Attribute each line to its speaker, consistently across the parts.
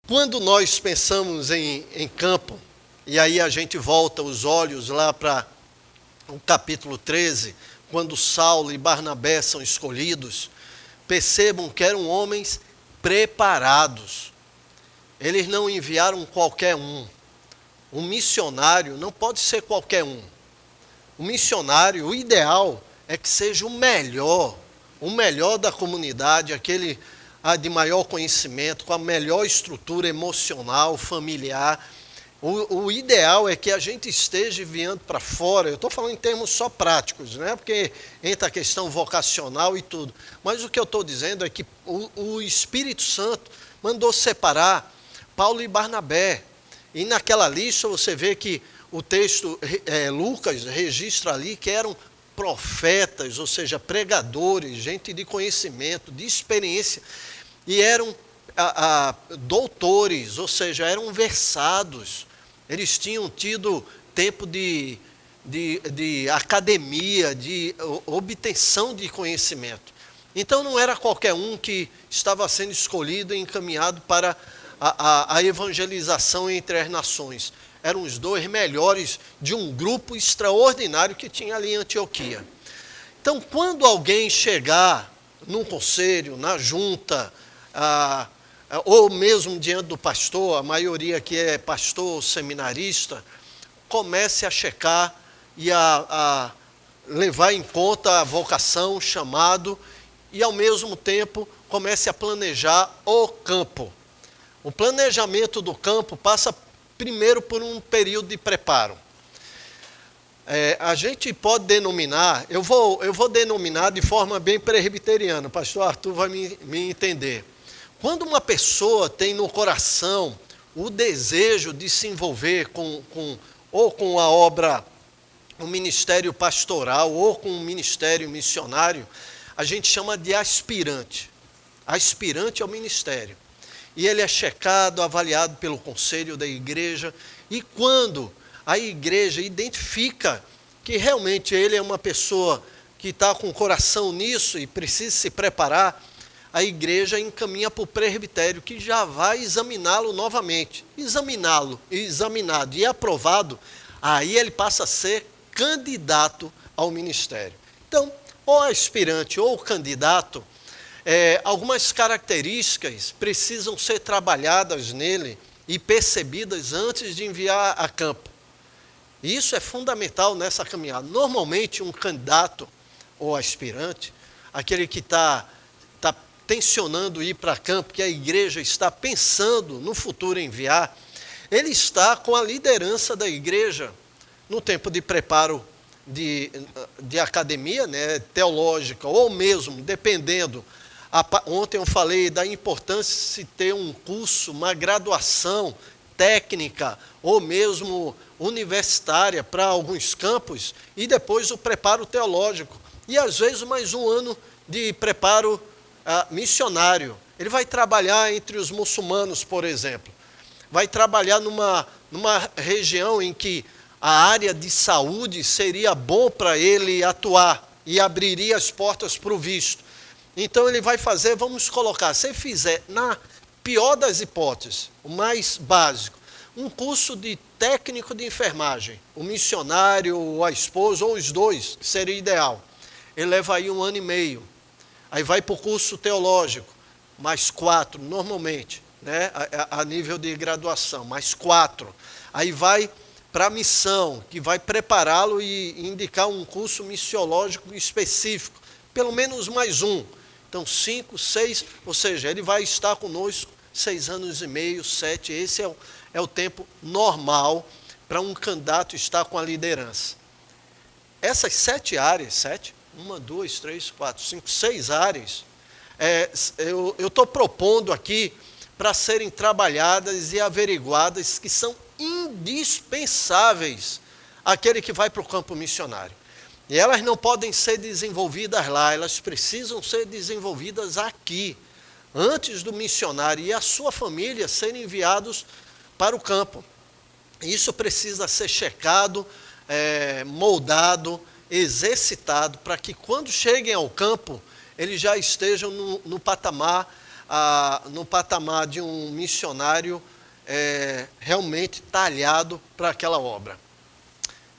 Speaker 1: Quando nós pensamos em campo, e aí a gente volta os olhos lá para o capítulo 13, quando Saulo e Barnabé são escolhidos, percebam que eram homens preparados. Eles não enviaram qualquer um. Um missionário não pode ser qualquer um. O missionário, o ideal é que seja o melhor da comunidade, aquele de maior conhecimento, com a melhor estrutura emocional, familiar. O ideal é que a gente esteja enviando para fora. Eu estou falando em termos só práticos, né? Porque entra a questão vocacional e tudo. Mas o que eu estou dizendo é que o Espírito Santo mandou separar Paulo e Barnabé. E naquela lista você vê que o texto, Lucas registra ali que eram profetas, ou seja, pregadores, gente de conhecimento, de experiência, e eram doutores, ou seja, eram versados. Eles tinham tido tempo de academia, de obtenção de conhecimento. Então não era qualquer um que estava sendo escolhido e encaminhado para a evangelização entre as nações. Eram os dois melhores de um grupo extraordinário que tinha ali em Antioquia. Então, quando alguém chegar num conselho, na junta, ou mesmo diante do pastor, a maioria que é pastor, seminarista, comece a checar e a levar em conta a vocação, o chamado, e ao mesmo tempo comece a planejar o campo. O planejamento do campo passa primeiro por um período de preparo. A gente pode denominar, eu vou denominar de forma bem presbiteriana, o pastor Arthur vai me entender. Quando uma pessoa tem no coração o desejo de se envolver ou com a obra, o ministério pastoral, ou com o ministério missionário, a gente chama de aspirante. Aspirante ao ministério. E ele é checado, avaliado pelo conselho da igreja, e quando a igreja identifica que realmente ele é uma pessoa que está com o coração nisso e precisa se preparar, a igreja encaminha para o presbitério, que já vai examiná-lo novamente. Examinado e aprovado, aí ele passa a ser candidato ao ministério. Então, ou aspirante ou candidato, algumas características precisam ser trabalhadas nele e percebidas antes de enviar a campo. Isso é fundamental nessa caminhada. Normalmente, um candidato ou aspirante, aquele que está tensionando ir para campo, que a igreja está pensando no futuro enviar, ele está com a liderança da igreja no tempo de preparo de academia, né, teológica, ou mesmo, dependendo. Ontem eu falei da importância de se ter um curso, uma graduação técnica, ou mesmo universitária para alguns campos, e depois o preparo teológico. E às vezes mais um ano de preparo missionário. Ele vai trabalhar entre os muçulmanos, por exemplo. Vai trabalhar numa região em que a área de saúde seria bom para ele atuar e abriria as portas para o visto. Então ele vai fazer, vamos colocar, se ele fizer, na pior das hipóteses, o mais básico, um curso de técnico de enfermagem, o missionário, ou a esposa, ou os dois, que seria ideal. Ele leva aí 1 ano e meio. Aí vai para o curso teológico, mais 4, normalmente, né, a nível de graduação, mais 4. Aí vai para a missão, que vai prepará-lo e indicar um curso missiológico específico, pelo menos mais 1. Então, 5, 6, ou seja, ele vai estar conosco 6 anos e meio, 7. Esse é o tempo normal para um candidato estar com a liderança. Essas 7 áreas, 7? 1, 2, 3, 4, 5, 6 áreas, eu estou propondo aqui para serem trabalhadas e averiguadas, que são indispensáveis àquele que vai para o campo missionário. E elas não podem ser desenvolvidas lá, elas precisam ser desenvolvidas aqui, antes do missionário e a sua família serem enviados para o campo. Isso precisa ser checado, moldado, exercitado, para que quando cheguem ao campo, eles já estejam no patamar no patamar de um missionário realmente talhado para aquela obra.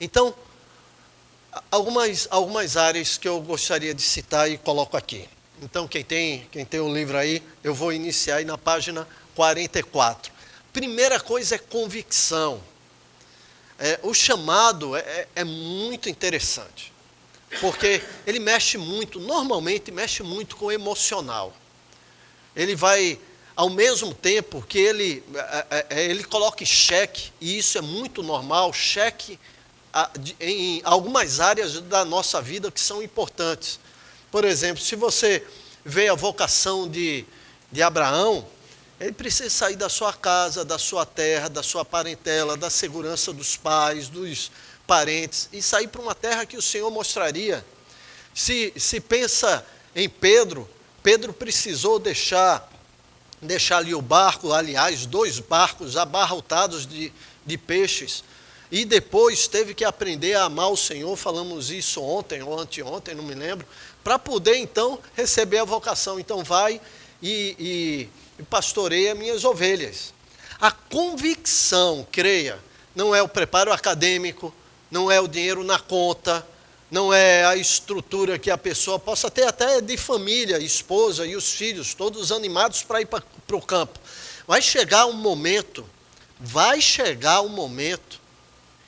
Speaker 1: Então, algumas áreas que eu gostaria de citar e coloco aqui. Então, quem tem o livro aí, eu vou iniciar aí na página 44. Primeira coisa é convicção. O chamado é muito interessante, porque ele normalmente mexe muito com o emocional. Ele vai, ao mesmo tempo que ele coloca em xeque, e isso é muito normal, xeque em algumas áreas da nossa vida que são importantes. Por exemplo, se você vê a vocação de Abraão, ele precisa sair da sua casa, da sua terra, da sua parentela, da segurança dos pais, dos parentes, e sair para uma terra que o Senhor mostraria. Se pensa em Pedro precisou deixar ali o barco, aliás, 2 barcos abarrotados de peixes, e depois teve que aprender a amar o Senhor, falamos isso ontem ou anteontem, não me lembro, para poder então receber a vocação. Então vai e pastoreia minhas ovelhas. A convicção, creia, não é o preparo acadêmico, não é o dinheiro na conta, não é a estrutura que a pessoa possa ter até de família, esposa e os filhos, todos animados para ir para o campo. Vai chegar um momento,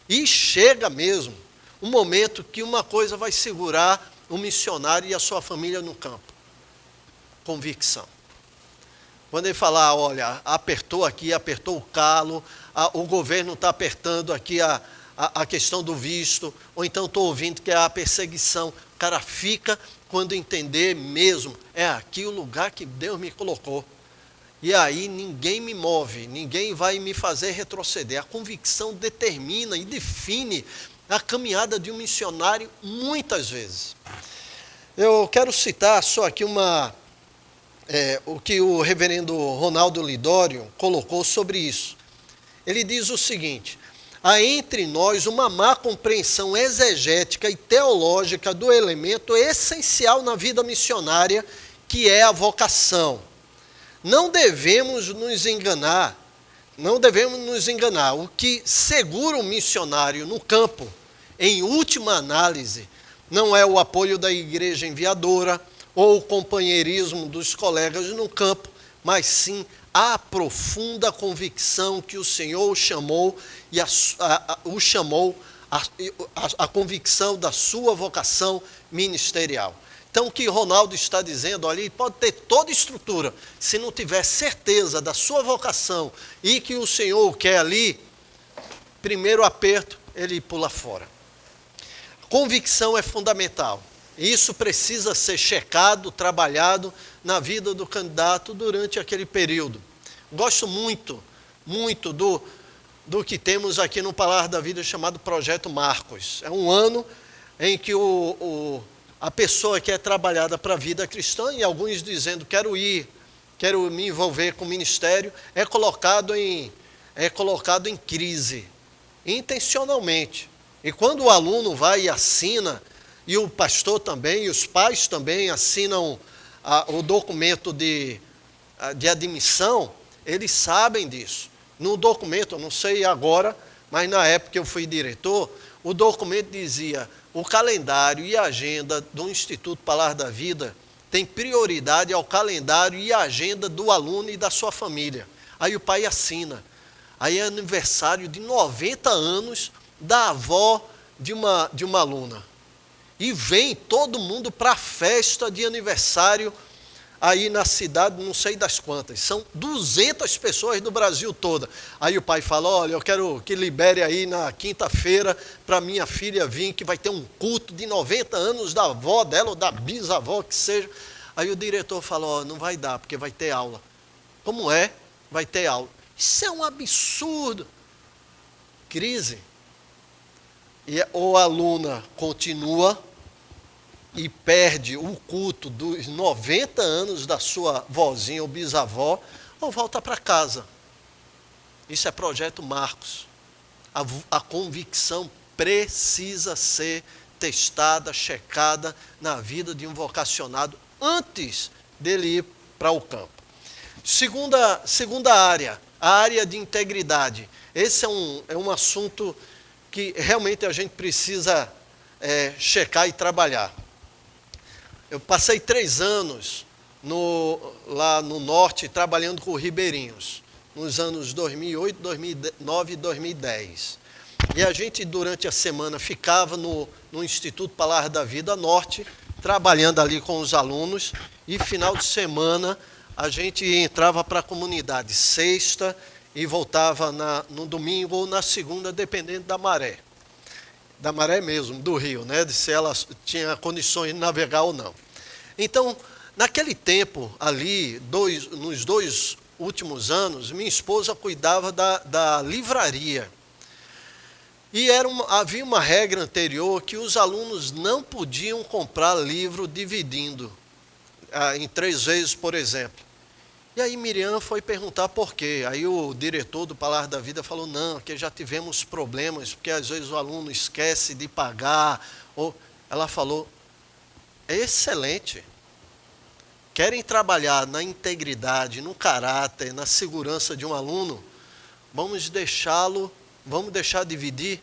Speaker 1: e chega mesmo, um momento que uma coisa vai segurar o missionário e a sua família no campo. Convicção. Quando ele falar, olha, apertou aqui, apertou o calo, o governo está apertando aqui a questão do visto, ou então estou ouvindo que é a perseguição. O cara fica quando entender mesmo, é aqui o lugar que Deus me colocou. E aí ninguém me move, ninguém vai me fazer retroceder. A convicção determina e define a caminhada de um missionário muitas vezes. Eu quero citar só aqui o que o reverendo Ronaldo Lidório colocou sobre isso. Ele diz o seguinte: há entre nós uma má compreensão exegética e teológica do elemento essencial na vida missionária, que é a vocação. Não devemos nos enganar. O que segura o missionário no campo, em última análise, não é o apoio da igreja enviadora ou o companheirismo dos colegas no campo, mas sim a profunda convicção que o Senhor o chamou e a convicção da sua vocação ministerial. Então, o que Ronaldo está dizendo, olha, ele pode ter toda a estrutura, se não tiver certeza da sua vocação e que o Senhor o quer ali, primeiro aperto, ele pula fora. Convicção é fundamental. Isso precisa ser checado, trabalhado na vida do candidato durante aquele período. Gosto muito do que temos aqui no Palavra da Vida chamado Projeto Marcos. É um ano em que a pessoa que é trabalhada para a vida cristã, e alguns dizendo quero me envolver com o ministério, é colocado em crise, intencionalmente. E quando o aluno vai e assina, e o pastor também, e os pais também assinam o documento de admissão, eles sabem disso. No documento, eu não sei agora, mas na época que eu fui diretor, o documento dizia: o calendário e a agenda do Instituto Palavra da Vida tem prioridade ao calendário e à agenda do aluno e da sua família. Aí o pai assina. Aí é aniversário de 90 anos da avó de uma aluna. E vem todo mundo para a festa de aniversário aí na cidade, não sei das quantas. São 200 pessoas do Brasil toda. Aí o pai fala: olha, eu quero que libere aí na quinta-feira para minha filha vir, que vai ter um culto de 90 anos da avó dela, ou da bisavó, que seja. Aí o diretor fala: ó, não vai dar, porque vai ter aula. Como é? Vai ter aula. Isso é um absurdo. Crise. E ou a aluna continua e perde o culto dos 90 anos da sua vozinha ou bisavó, ou volta para casa. Isso é Projeto Marcos. A convicção precisa ser testada, checada na vida de um vocacionado antes dele ir para o campo. Segunda área, a área de integridade. Esse é um assunto que realmente a gente precisa checar e trabalhar. Eu passei 3 anos lá no norte trabalhando com ribeirinhos, nos anos 2008, 2009 e 2010. E a gente, durante a semana, ficava no Instituto Palavra da Vida Norte, trabalhando ali com os alunos, e final de semana a gente entrava para a comunidade sexta e voltava no domingo ou na segunda, dependendo da maré. Da maré mesmo, do rio, né? De se ela tinha condições de navegar ou não. Então, naquele tempo ali, nos 2 últimos anos, minha esposa cuidava da livraria. E havia uma regra anterior que os alunos não podiam comprar livro dividindo em 3 vezes, por exemplo. E aí Miriam foi perguntar por quê. Aí o diretor do Palavra da Vida falou, não, que já tivemos problemas, porque às vezes o aluno esquece de pagar. Ela falou, excelente. Querem trabalhar na integridade, no caráter, na segurança de um aluno, vamos deixar dividir,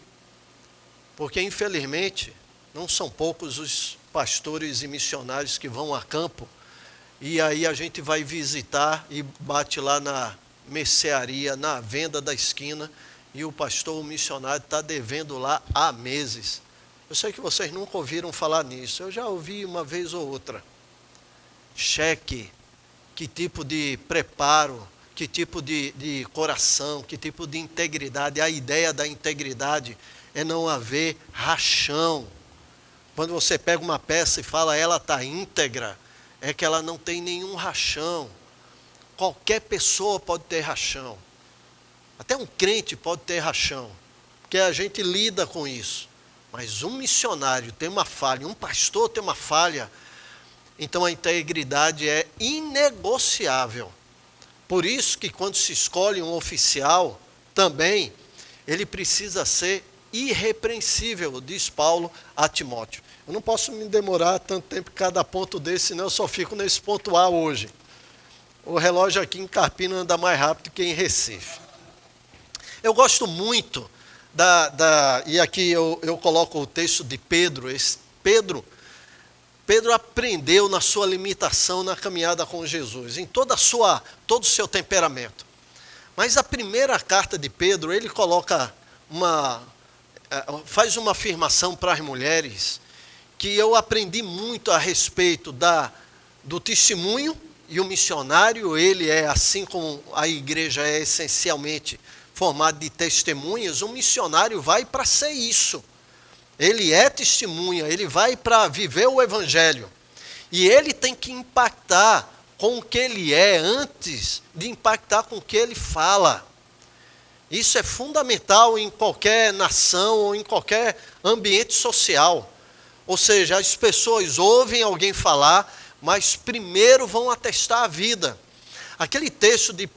Speaker 1: porque infelizmente não são poucos os pastores e missionários que vão a campo, e aí a gente vai visitar e bate lá na mercearia, na venda da esquina, e o pastor, o missionário, está devendo lá há meses. Eu sei que vocês nunca ouviram falar nisso, eu já ouvi uma vez ou outra. Cheque, que tipo de preparo, que tipo de coração, que tipo de integridade. A ideia da integridade é não haver rachão. Quando você pega uma peça e fala ela está íntegra, é que ela não tem nenhum rachão. Qualquer pessoa pode ter rachão. Até um crente pode ter rachão, porque a gente lida com isso. Mas um missionário tem uma falha, um pastor tem uma falha, então a integridade é inegociável. Por isso que quando se escolhe um oficial, também, ele precisa ser irrepreensível, diz Paulo a Timóteo. Eu não posso me demorar tanto tempo em cada ponto desse, senão eu só fico nesse ponto A hoje. O relógio aqui em Carpina anda mais rápido que em Recife. Eu gosto muito e aqui eu coloco o texto de Pedro. Pedro aprendeu na sua limitação na caminhada com Jesus, em todo o seu temperamento. Mas a primeira carta de Pedro, ele faz uma afirmação para as mulheres, que eu aprendi muito a respeito do testemunho, e o missionário, ele é, assim como a igreja é essencialmente formada de testemunhas, o missionário vai para ser isso. Ele é testemunha, ele vai para viver o evangelho. E ele tem que impactar com o que ele é antes de impactar com o que ele fala. Isso é fundamental em qualquer nação ou em qualquer ambiente social. Ou seja, as pessoas ouvem alguém falar, mas primeiro vão atestar a vida. Aquele texto de 1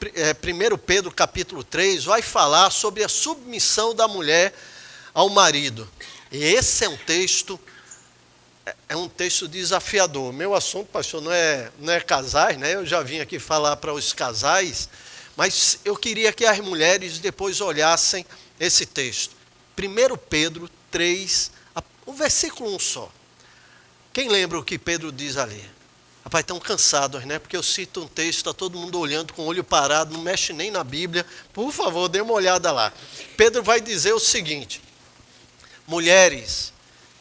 Speaker 1: Pedro capítulo 3 vai falar sobre a submissão da mulher ao marido. E esse é um texto desafiador. Meu assunto, pastor, não é casais, né? Eu já vim aqui falar para os casais, mas eu queria que as mulheres depois olhassem esse texto. 1 Pedro 3, o versículo 1 só. Quem lembra o que Pedro diz ali? Rapaz, estão cansados, né? Porque eu cito um texto, está todo mundo olhando com o olho parado, não mexe nem na Bíblia. Por favor, dê uma olhada lá. Pedro vai dizer o seguinte: mulheres,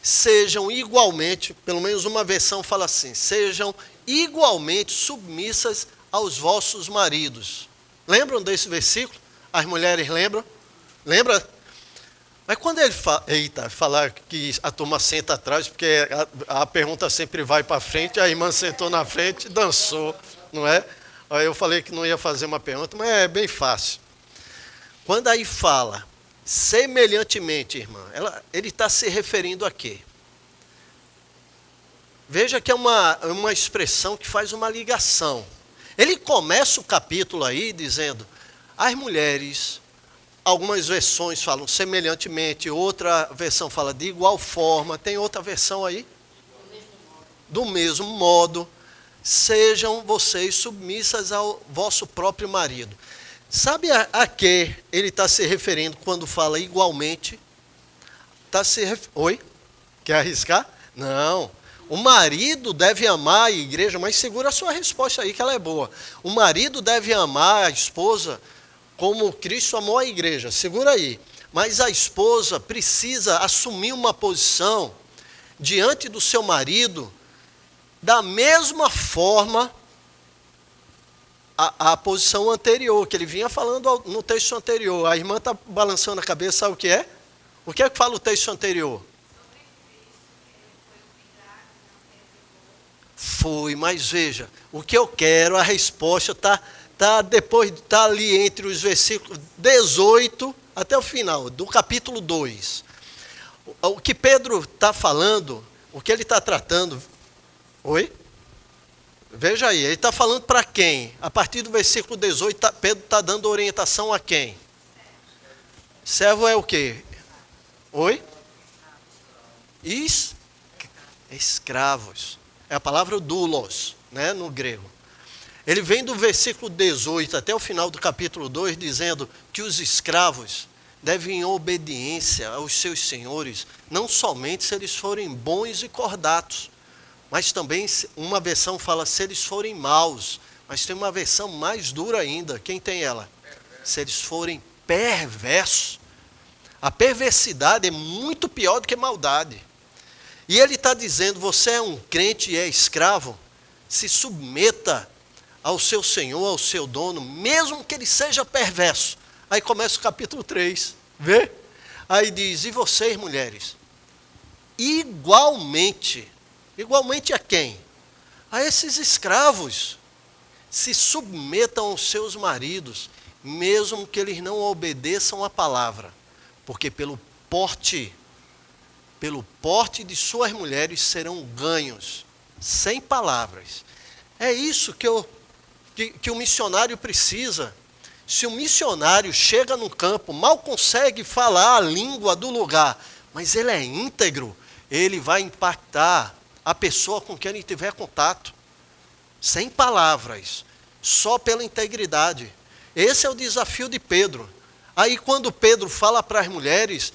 Speaker 1: sejam igualmente, pelo menos uma versão fala assim, sejam igualmente submissas aos vossos maridos. Lembram desse versículo? As mulheres lembram? Lembra? Mas quando ele fala, falar que a turma senta atrás, porque a pergunta sempre vai para frente, a irmã sentou na frente e dançou, não é? Aí eu falei que não ia fazer uma pergunta, mas é bem fácil. Quando aí fala, semelhantemente, irmã, ele está se referindo a quê? Veja que é uma expressão que faz uma ligação. Ele começa o capítulo aí dizendo, as mulheres, algumas versões falam semelhantemente, outra versão fala de igual forma, tem outra versão aí? Do mesmo modo, sejam vocês submissas ao vosso próprio marido. Sabe a que ele está se referindo quando fala igualmente? Oi? Quer arriscar? Não. O marido deve amar a igreja, mas segura a sua resposta aí que ela é boa. O marido deve amar a esposa como Cristo amou a igreja. Segura aí. Mas a esposa precisa assumir uma posição diante do seu marido da mesma forma a posição anterior, que ele vinha falando no texto anterior. A irmã está balançando a cabeça, sabe o que é? O que é que fala o texto anterior? Foi, mas veja, o que eu quero, a resposta está ali entre os versículos 18 até o final, do capítulo 2. O que Pedro está falando, o que ele está tratando... Oi? Veja aí, ele está falando para quem? A partir do versículo 18, Pedro está dando orientação a quem? Servo é o quê? Oi? Escravos. É a palavra doulos, né, no grego. Ele vem do versículo 18 até o final do capítulo 2, dizendo que os escravos devem obediência aos seus senhores, não somente se eles forem bons e cordatos, mas também uma versão fala se eles forem maus, mas tem uma versão mais dura ainda. Quem tem ela? Se eles forem perversos. A perversidade é muito pior do que maldade. E ele está dizendo, você é um crente e é escravo, se submeta ao seu senhor, ao seu dono, mesmo que ele seja perverso. Aí começa o capítulo 3, vê? Aí diz, e vocês, mulheres? Igualmente a quem? A esses escravos. Se submetam aos seus maridos, mesmo que eles não obedeçam a palavra, porque pelo porte de suas mulheres serão ganhos, sem palavras. É isso que o missionário precisa. Se o missionário chega no campo, mal consegue falar a língua do lugar, mas ele é íntegro, ele vai impactar a pessoa com quem ele tiver contato, sem palavras, só pela integridade. Esse é o desafio de Pedro. Aí quando Pedro fala para as mulheres,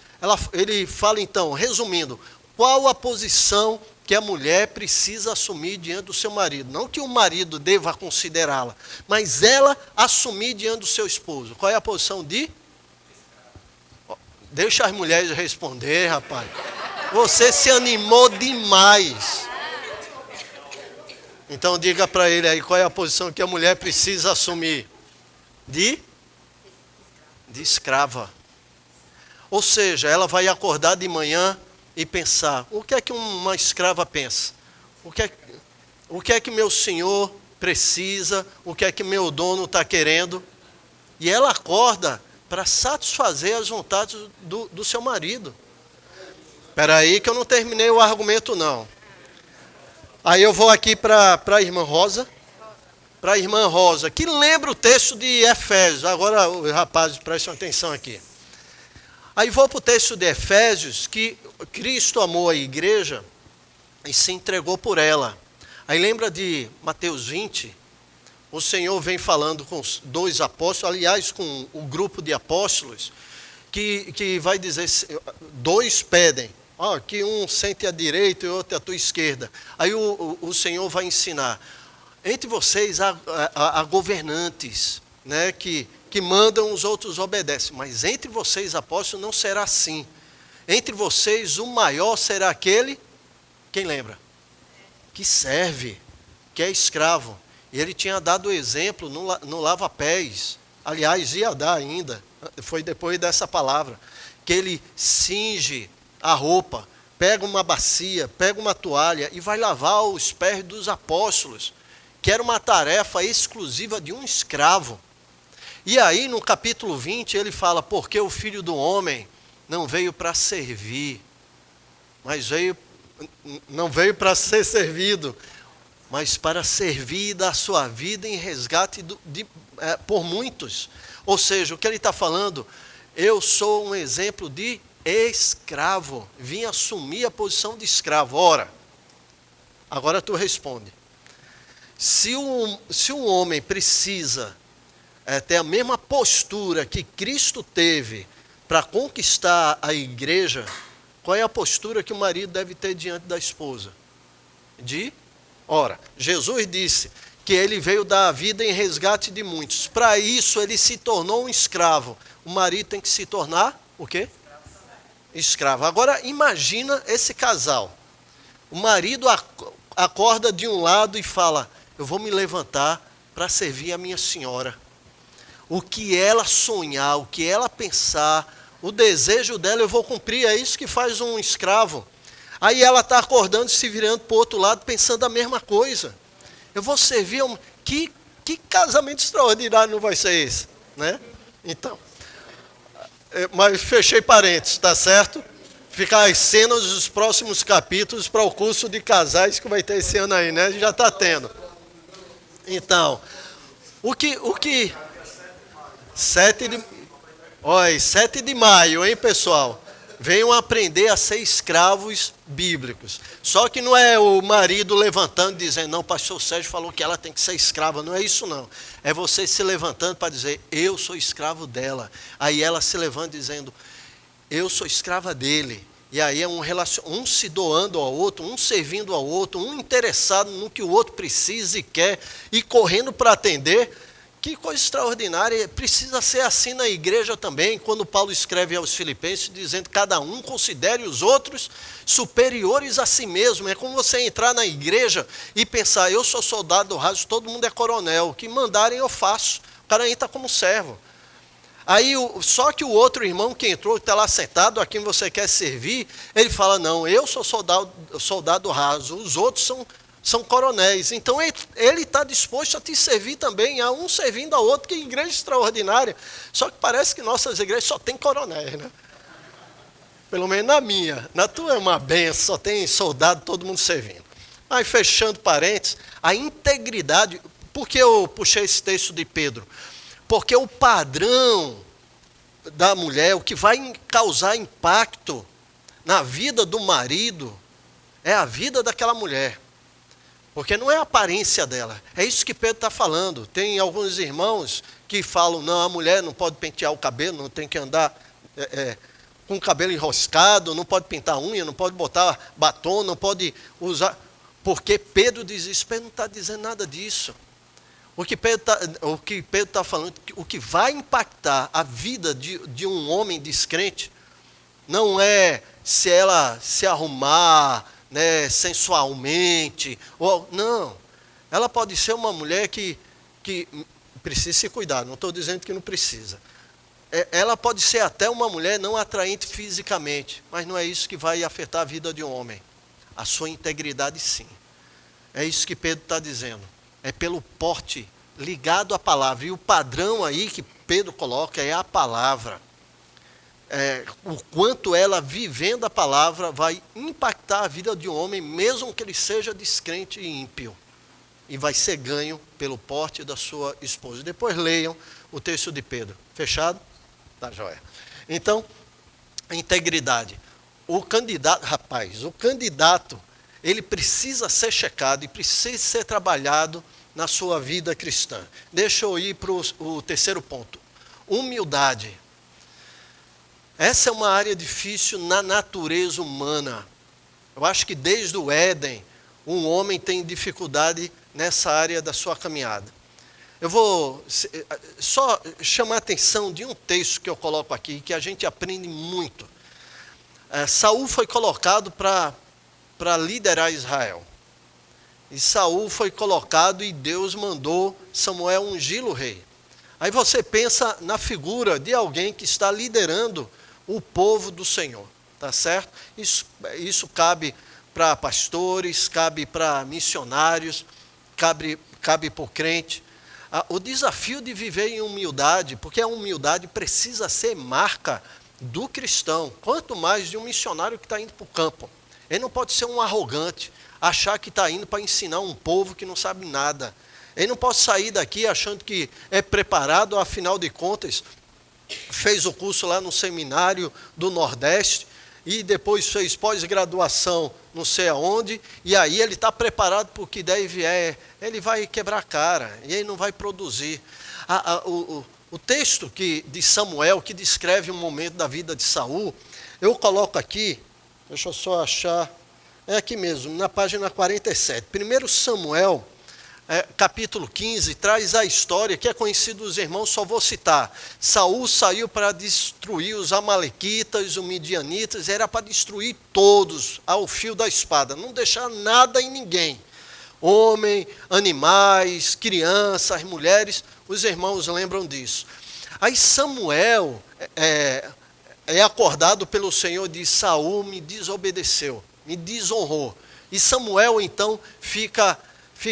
Speaker 1: ele fala então, resumindo, qual a posição que a mulher precisa assumir diante do seu marido. Não que o marido deva considerá-la, mas ela assumir diante do seu esposo. Qual é a posição de? Deixa as mulheres responder, rapaz. Você se animou demais. Então diga para ele aí qual é a posição que a mulher precisa assumir. De escrava. Ou seja, ela vai acordar de manhã e pensar, o que é que uma escrava pensa? O que é que meu senhor precisa? O que é que meu dono está querendo? E ela acorda para satisfazer as vontades do seu marido. Espera aí que eu não terminei o argumento não. Aí eu vou aqui para a irmã Rosa. Para a irmã Rosa, que lembra o texto de Efésios. Agora, os rapazes, prestem atenção aqui. Aí vou para o texto de Efésios, que Cristo amou a igreja e se entregou por ela. Aí lembra de Mateus 20? O Senhor vem falando com os dois apóstolos, aliás, com o grupo de apóstolos, que vai dizer, dois pedem, que um sente à direita e outro à tua esquerda. Aí o Senhor vai ensinar, entre vocês há governantes, né, que mandam, os outros obedecem, mas entre vocês, apóstolos, não será assim. Entre vocês, o maior será aquele, quem lembra? Que serve, que é escravo. E ele tinha dado o exemplo no lava-pés. Aliás, ia dar ainda, foi depois dessa palavra, que ele cinge a roupa, pega uma bacia, pega uma toalha e vai lavar os pés dos apóstolos, que era uma tarefa exclusiva de um escravo. E aí, no capítulo 20, ele fala, porque o Filho do Homem não veio para servir, mas não veio para ser servido, mas para servir e dar sua vida em resgate por muitos. Ou seja, o que ele está falando, eu sou um exemplo de escravo, vim assumir a posição de escravo. Ora, agora tu responde. Se um homem precisa ter a mesma postura que Cristo teve para conquistar a igreja, qual é a postura que o marido deve ter diante da esposa? Ora, Jesus disse que ele veio dar a vida em resgate de muitos. Para isso, ele se tornou um escravo. O marido tem que se tornar o quê? Escravo. Agora, imagina esse casal. O marido acorda de um lado e fala: eu vou me levantar para servir a minha senhora. O que ela sonhar, o que ela pensar, o desejo dela eu vou cumprir. É isso que faz um escravo. Aí ela está acordando, se virando para o outro lado, pensando a mesma coisa. Eu vou servir. Que casamento extraordinário não vai ser esse? Né? Então, mas fechei parênteses, tá certo? Ficar as cenas dos próximos capítulos para o curso de casais que vai ter esse ano aí, né? Já está tendo. Então, o que 7 de maio, hein, pessoal? Venham aprender a ser escravos bíblicos. Só que não é o marido levantando dizendo: não, o pastor Sérgio falou que ela tem que ser escrava. Não é isso, não. É você se levantando para dizer: eu sou escravo dela. Aí ela se levanta dizendo: eu sou escrava dele. E aí é um se doando ao outro, um servindo ao outro, um interessado no que o outro precisa e quer, e correndo para atender. Que coisa extraordinária. Precisa ser assim na igreja também, quando Paulo escreve aos Filipenses, dizendo: cada um considere os outros superiores a si mesmo. É como você entrar na igreja e pensar: eu sou soldado do raso, todo mundo é coronel, o que mandarem eu faço. O cara entra como servo. Aí, só que o outro irmão que entrou, que está lá sentado, a quem você quer servir, ele fala: não, eu sou soldado raso, os outros são coronéis. Então ele está disposto a te servir também, a um servindo ao outro. Que igreja extraordinária. Só que parece que nossas igrejas só tem coronéis, né? Pelo menos na minha. Na tua é uma benção, só tem soldado, todo mundo servindo. Aí, fechando parênteses, a integridade. Por que eu puxei esse texto de Pedro? Porque o padrão da mulher, o que vai causar impacto na vida do marido, é a vida daquela mulher. Porque não é a aparência dela. É isso que Pedro está falando. Tem alguns irmãos que falam: não, a mulher não pode pentear o cabelo, não tem que andar com o cabelo enroscado, não pode pintar unha, não pode botar batom, não pode usar. Porque Pedro diz isso. Pedro não está dizendo nada disso. O que Pedro está falando, o que vai impactar a vida de um homem descrente, não é se ela se arrumar, né, sensualmente, não. Ela pode ser uma mulher que precisa se cuidar, não estou dizendo que não precisa. Ela pode ser até uma mulher não atraente fisicamente, mas não é isso que vai afetar a vida de um homem. A sua integridade, sim. É isso que Pedro está dizendo. É pelo porte ligado à palavra. E o padrão aí que Pedro coloca é a palavra. O quanto ela, vivendo a palavra, vai impactar a vida de um homem, mesmo que ele seja descrente e ímpio. E vai ser ganho pelo porte da sua esposa. Depois leiam o texto de Pedro. Fechado? Tá, joia. Então, a integridade. O candidato, ele precisa ser checado e precisa ser trabalhado na sua vida cristã. Deixa eu ir para o terceiro ponto. Humildade. Essa é uma área difícil na natureza humana. Eu acho que desde o Éden, um homem tem dificuldade nessa área da sua caminhada. Eu vou só chamar a atenção de um texto que eu coloco aqui, que a gente aprende muito. Saul foi colocado para liderar Israel. E Saul foi colocado e Deus mandou Samuel ungí-lo rei. Aí você pensa na figura de alguém que está liderando o povo do Senhor, tá certo? Isso cabe para pastores, cabe para missionários, cabe por crente. O desafio de viver em humildade, porque a humildade precisa ser marca do cristão, quanto mais de um missionário que está indo para o campo. Ele não pode ser um arrogante, achar que está indo para ensinar um povo que não sabe nada. Ele não pode sair daqui achando que é preparado, afinal de contas, fez o curso lá no seminário do Nordeste e depois fez pós-graduação não sei aonde, e aí ele está preparado para o que der e vier. Ele vai quebrar a cara, e ele não vai produzir. O texto de Samuel, que descreve um momento da vida de Saul, eu coloco aqui, deixa eu só achar, é aqui mesmo, na página 47. 1 Samuel, capítulo 15, traz a história que é conhecida dos irmãos, só vou citar. Saul saiu para destruir os amalequitas, os midianitas, era para destruir todos ao fio da espada, não deixar nada em ninguém. Homem, animais, crianças, mulheres, os irmãos lembram disso. Aí Samuel é acordado pelo Senhor, diz: Saul me desobedeceu, me desonrou. E Samuel então fica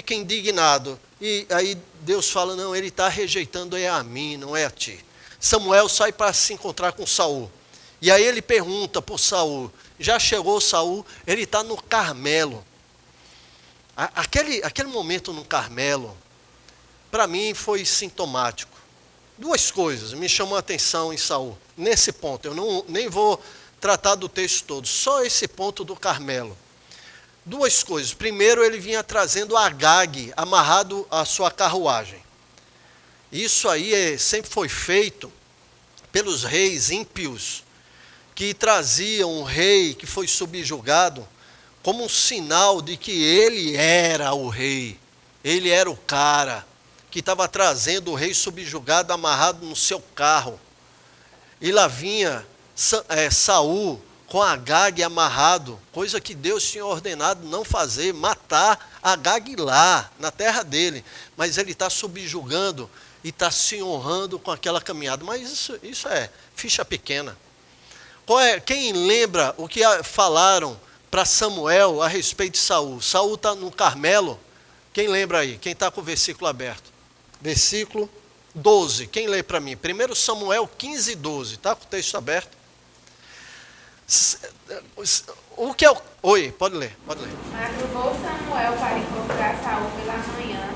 Speaker 1: indignado. E aí Deus fala: não, ele está rejeitando a mim, não é a ti. Samuel sai para se encontrar com Saul. E aí ele pergunta por Saul. Já chegou Saul, ele está no Carmelo. Aquele momento no Carmelo, para mim foi sintomático. Duas coisas me chamam a atenção em Saul. Nesse ponto, eu nem vou tratar do texto todo, só esse ponto do Carmelo. Duas coisas. Primeiro, ele vinha trazendo Agag amarrado à sua carruagem. Isso aí sempre foi feito pelos reis ímpios, que traziam um rei que foi subjugado como um sinal de que ele era o rei. Ele era o cara que estava trazendo o rei subjugado amarrado no seu carro. E lá vinha Saul com Agag amarrado, coisa que Deus tinha ordenado não fazer, matar Agag lá, na terra dele. Mas ele está subjugando e está se honrando com aquela caminhada. Mas isso é ficha pequena. Quem lembra o que falaram para Samuel a respeito de Saul? Saul está no Carmelo. Quem lembra aí? Quem está com o versículo aberto? Versículo 12. Quem lê para mim? 1 Samuel 15, 12. Está com o texto aberto? O que é o... Oi, pode ler.
Speaker 2: Madrugou Samuel para encontrar Saul pela manhã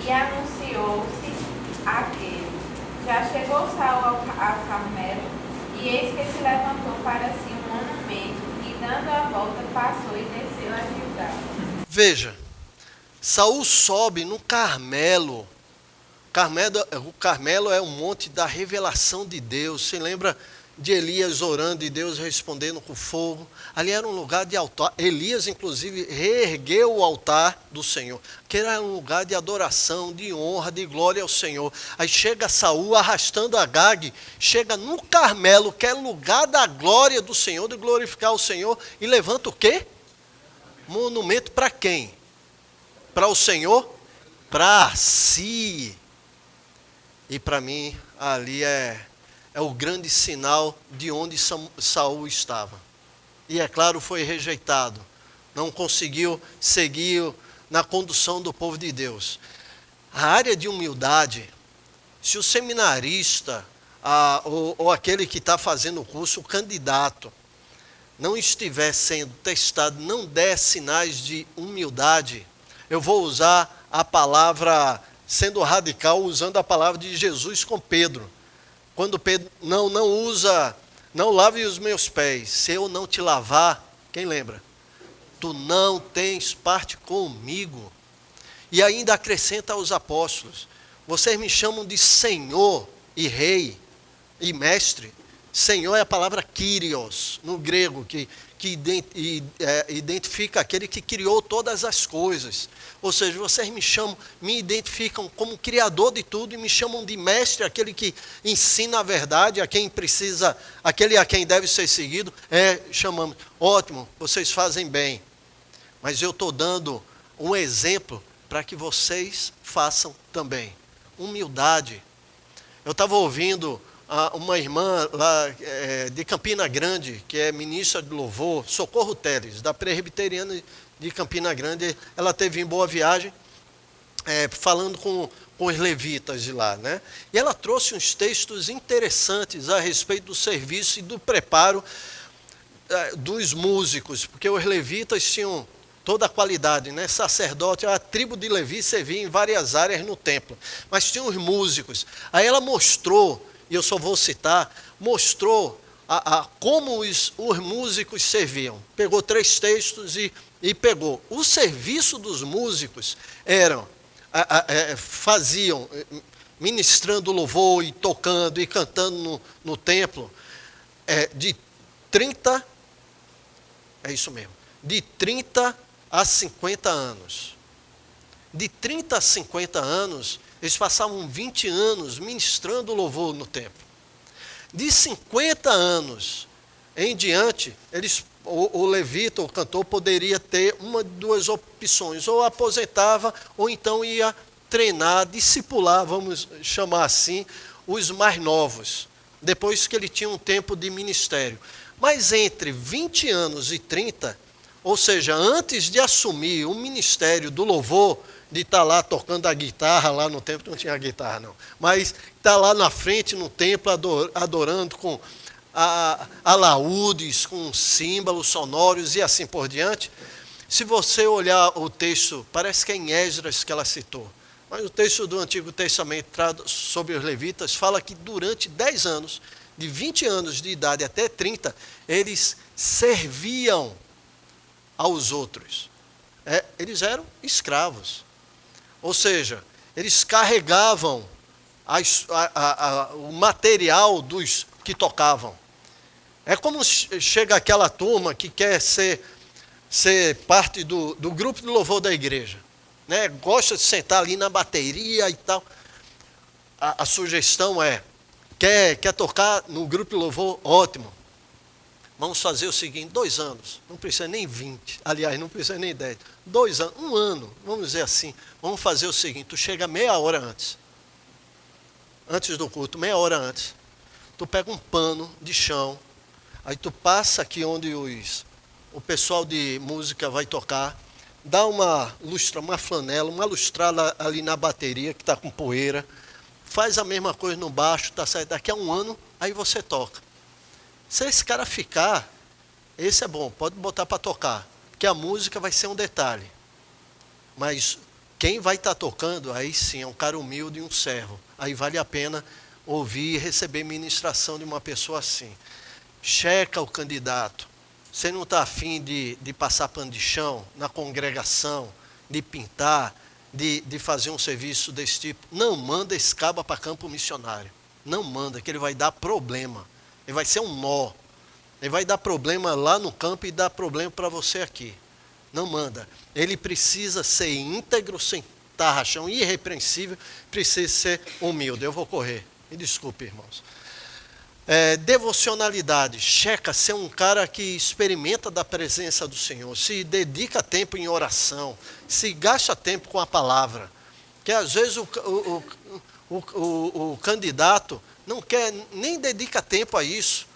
Speaker 2: e anunciou-se aquele. Já chegou Saul ao Carmelo, e eis que se levantou para si um monumento, e dando a volta passou e desceu a Gilgal.
Speaker 1: Veja, Saul sobe no Carmelo. O Carmelo é um monte da revelação de Deus. Você lembra de Elias orando e Deus respondendo com fogo? Ali era um lugar de altar. Elias, inclusive, reergueu o altar do Senhor, que era um lugar de adoração, de honra, de glória ao Senhor. Aí chega Saul arrastando Agag, chega no Carmelo, que é lugar da glória do Senhor, de glorificar o Senhor, e levanta o quê? Monumento para quem? Para o Senhor? Para si. E para mim, ali é o grande sinal de onde Saul estava. E é claro, foi rejeitado. Não conseguiu seguir na condução do povo de Deus. A área de humildade, se o seminarista ou aquele que está fazendo o curso, o candidato, não estiver sendo testado, não der sinais de humildade, eu vou usar a palavra, sendo radical, usando a palavra de Jesus com Pedro. Quando Pedro, não lave os meus pés, se eu não te lavar, quem lembra? Tu não tens parte comigo. E ainda acrescenta aos apóstolos: vocês me chamam de Senhor e Rei e Mestre. Senhor é a palavra Kyrios, no grego, que identifica aquele que criou todas as coisas. Ou seja, vocês me identificam como criador de tudo e me chamam de mestre, aquele que ensina a verdade, aquele a quem deve ser seguido. Chamamos, ótimo, vocês fazem bem. Mas eu estou dando um exemplo para que vocês façam também. Humildade. Eu estava ouvindo uma irmã lá de Campina Grande, que é ministra de louvor, Socorro Teles, da Presbiteriana de Campina Grande. Ela teve em Boa Viagem, falando com os levitas de lá, né? E ela trouxe uns textos interessantes a respeito do serviço e do preparo dos músicos, porque os levitas tinham toda a qualidade, né? Sacerdote, a tribo de Levi servia em várias áreas no templo, mas tinha os músicos. Aí ela mostrou, e eu só vou citar, mostrou como os músicos serviam. Pegou 3 textos e pegou. O serviço dos músicos faziam, ministrando louvor e tocando e cantando no templo, de 30, é isso mesmo, de 30 a 50 anos. De 30 a 50 anos, eles passavam 20 anos ministrando louvor no templo. De 50 anos em diante, o levita, o cantor, poderia ter uma de 2 opções, ou aposentava, ou então ia treinar, discipular, vamos chamar assim, os mais novos, depois que ele tinha um tempo de ministério. Mas entre 20 anos e 30, ou seja, antes de assumir o ministério do louvor, de estar lá tocando a guitarra, lá no templo, não tinha guitarra não, mas estar lá na frente no templo, adorando com alaúdes, com símbolos sonoros e assim por diante. Se você olhar o texto, parece que é em Esdras que ela citou, mas o texto do Antigo Testamento sobre os levitas fala que durante 10 anos, de 20 anos de idade até 30, eles serviam aos outros. Eles eram escravos. Ou seja, eles carregavam o material dos que tocavam. É como chega aquela turma que quer ser parte do grupo de louvor da igreja, né? Gosta de sentar ali na bateria e tal. A sugestão quer tocar no grupo de louvor? Ótimo. Vamos fazer o seguinte, 2 anos, não precisa nem 20, aliás, não precisa nem 10, 2 anos, 1 ano, vamos dizer assim, vamos fazer o seguinte, tu chega meia hora antes do culto, meia hora antes, tu pega um pano de chão, aí tu passa aqui onde o pessoal de música vai tocar, dá uma flanela, uma lustrada ali na bateria que está com poeira, faz a mesma coisa no baixo, tá certo? Daqui a 1 ano, aí você toca. Se esse cara ficar, esse é bom, pode botar para tocar, porque a música vai ser um detalhe. Mas quem vai estar tocando, aí sim, é um cara humilde e um servo. Aí vale a pena ouvir e receber ministração de uma pessoa assim. Checa o candidato. Você não está afim de passar pano de chão na congregação, de pintar, de fazer um serviço desse tipo? Não manda esse caba para campo missionário. Não manda, que ele vai dar problema. Ele vai ser um nó. Ele vai dar problema lá no campo e dar problema para você aqui. Não manda. Ele precisa ser íntegro, sem tarrachão, irrepreensível, precisa ser humilde. Eu vou correr. Me desculpe, irmãos. Devocionalidade. Checa ser um cara que experimenta da presença do Senhor, se dedica tempo em oração, se gasta tempo com a palavra. Que às vezes o candidato não quer, nem dedica tempo a isso.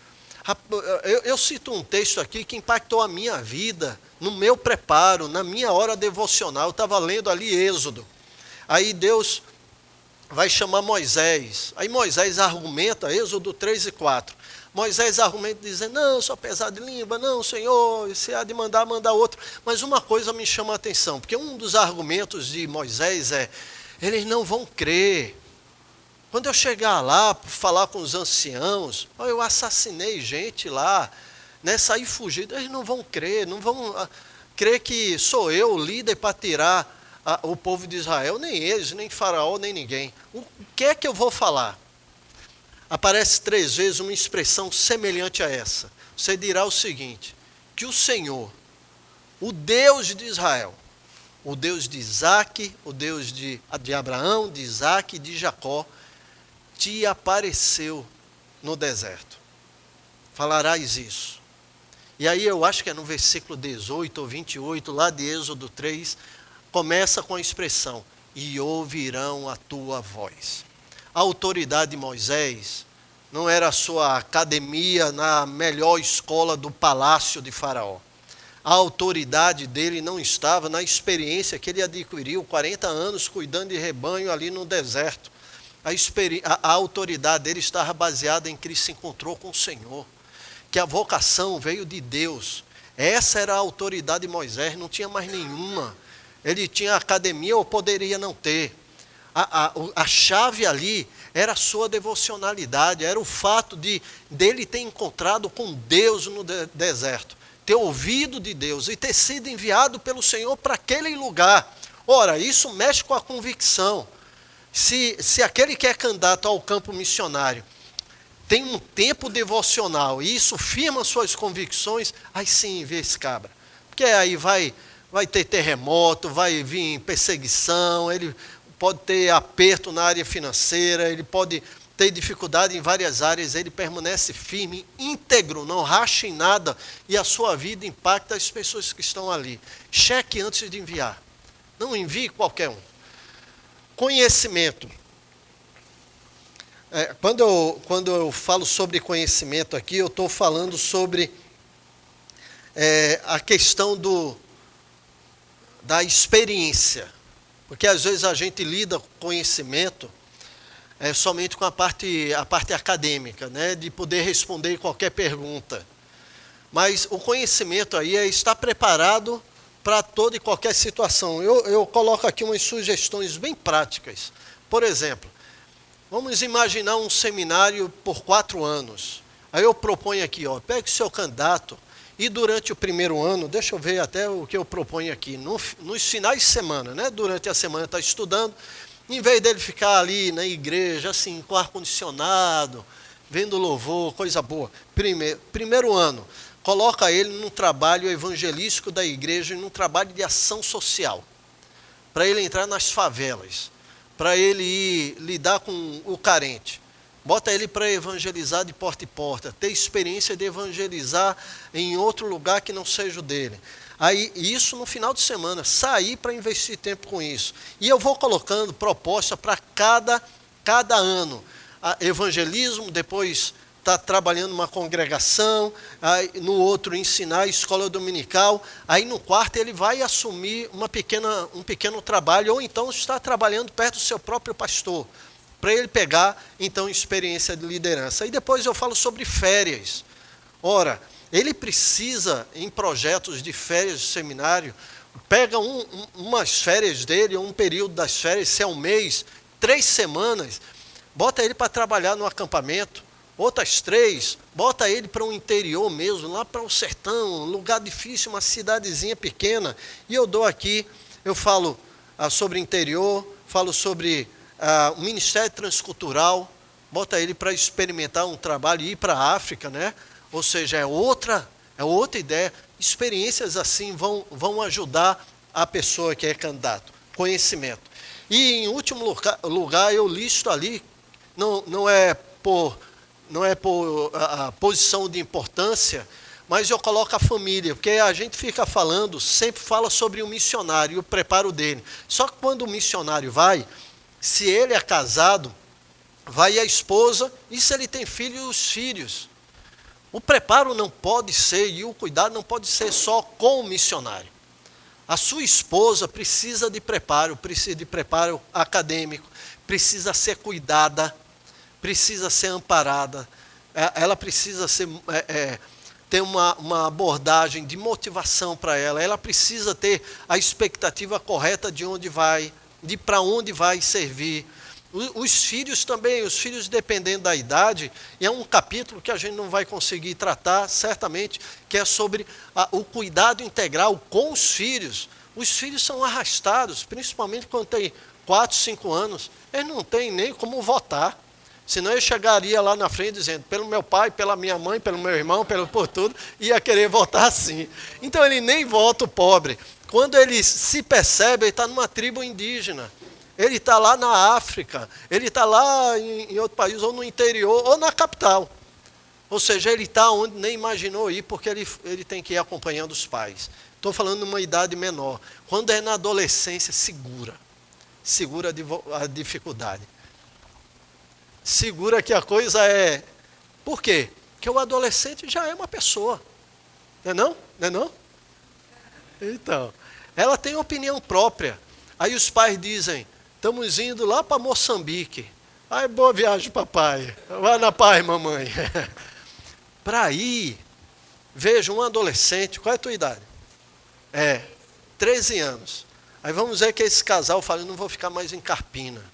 Speaker 1: Eu cito um texto aqui que impactou a minha vida, no meu preparo, na minha hora devocional. Eu estava lendo ali Êxodo. Aí Deus vai chamar Moisés. Aí Moisés argumenta, Êxodo 3 e 4. Moisés argumenta dizendo, não, eu sou pesado de língua, não, Senhor, se há de mandar, manda outro. Mas uma coisa me chama a atenção, porque um dos argumentos de Moisés eles não vão crer. Quando eu chegar lá, falar com os anciãos, eu assassinei gente lá, né, saí fugido, eles não vão crer, não vão crer que sou eu o líder para tirar o povo de Israel, nem eles, nem Faraó, nem ninguém. O que é que eu vou falar? Aparece 3 vezes uma expressão semelhante a essa. Você dirá o seguinte, que o Senhor, o Deus de Israel, o Deus de Isaac, o Deus de Abraão, de Isaac e de Jacó, te apareceu no deserto. Falarás isso. E aí eu acho que é no versículo 18 ou 28, lá de Êxodo 3, começa com a expressão, e ouvirão a tua voz. A autoridade de Moisés não era a sua academia na melhor escola do palácio de Faraó. A autoridade dele não estava na experiência que ele adquiriu, 40 anos cuidando de rebanho ali no deserto. A autoridade dele estava baseada em que ele se encontrou com o Senhor, que a vocação veio de Deus. Essa era a autoridade de Moisés, não tinha mais nenhuma. Ele tinha academia ou poderia não ter. A chave ali era a sua devocionalidade, era o fato dele ter encontrado com Deus no deserto, ter ouvido de Deus e ter sido enviado pelo Senhor para aquele lugar. Ora, isso mexe com a convicção. Se aquele que é candidato ao campo missionário tem um tempo devocional e isso firma suas convicções, aí sim envia esse cabra. Porque aí vai ter terremoto, vai vir perseguição, ele pode ter aperto na área financeira, ele pode ter dificuldade em várias áreas, ele permanece firme, íntegro, não racha em nada, e a sua vida impacta as pessoas que estão ali. Cheque antes de enviar. Não envie qualquer um. Conhecimento. Quando eu falo sobre conhecimento aqui, eu estou falando sobre a questão da experiência. Porque às vezes a gente lida com conhecimento somente com a parte acadêmica, né, de poder responder qualquer pergunta. Mas o conhecimento aí é estar preparado para toda e qualquer situação. Eu coloco aqui umas sugestões bem práticas. Por exemplo, vamos imaginar um seminário por 4 anos. Aí eu proponho aqui, pegue o seu candidato e durante o primeiro ano, deixa eu ver até o que eu proponho aqui, nos finais de semana, né, durante a semana está estudando, em vez dele ficar ali na igreja, assim, com ar-condicionado, vendo louvor, coisa boa. Primeiro ano, coloca ele num trabalho evangelístico da igreja, num trabalho de ação social, para ele entrar nas favelas, para ele ir lidar com o carente. Bota ele para evangelizar de porta em porta, ter experiência de evangelizar em outro lugar que não seja o dele. Aí, isso no final de semana, sair para investir tempo com isso. E eu vou colocando proposta para cada ano. Evangelismo, depois está trabalhando numa congregação, aí, no outro ensinar escola dominical, aí no quarto ele vai assumir um pequeno trabalho, ou então está trabalhando perto do seu próprio pastor, para ele pegar, então, experiência de liderança. E depois eu falo sobre férias. Ora, ele precisa, em projetos de férias de seminário, pega umas férias dele, um período das férias, se é um mês, 3 semanas, bota ele para trabalhar no acampamento, outras 3, bota ele para o interior mesmo, lá para o sertão, um lugar difícil, uma cidadezinha pequena. E eu dou aqui, eu falo sobre interior, falo sobre o Ministério Transcultural, bota ele para experimentar um trabalho e ir para a África, né? Ou seja, é outra ideia. Experiências assim vão ajudar a pessoa que é candidato. Conhecimento. E, em último lugar, eu listo ali, não é por a posição de importância, mas eu coloco a família, porque a gente fica falando, sempre fala sobre o missionário e o preparo dele. Só que quando o missionário vai, se ele é casado, vai a esposa, e se ele tem filhos, os filhos. O preparo não pode ser, e o cuidado não pode ser só com o missionário. A sua esposa precisa de preparo acadêmico, precisa ser cuidada, precisa ser amparada, ela precisa ter uma abordagem de motivação para ela precisa ter a expectativa correta de para onde vai servir. Os filhos também, os filhos dependendo da idade, e é um capítulo que a gente não vai conseguir tratar, certamente, que é sobre o cuidado integral com os filhos. Os filhos são arrastados, principalmente quando tem 4, 5 anos, eles não têm nem como votar. Senão eu chegaria lá na frente dizendo, pelo meu pai, pela minha mãe, pelo meu irmão, por tudo, ia querer votar assim. Então ele nem vota o pobre. Quando ele se percebe, ele está numa tribo indígena. Ele está lá na África, ele está lá em outro país, ou no interior, ou na capital. Ou seja, ele está onde nem imaginou ir, porque ele tem que ir acompanhando os pais. Estou falando de uma idade menor. Quando é na adolescência, segura a dificuldade. Segura que a coisa é... Por quê? Porque o adolescente já é uma pessoa. Não é não? Não é não? Então, ela tem opinião própria. Aí os pais dizem, estamos indo lá para Moçambique. Ai, boa viagem, papai. Vai na paz, mamãe. Para ir, veja, um adolescente, qual é a tua idade? 13 anos. Aí vamos ver que esse casal fala, não vou ficar mais em Carpina.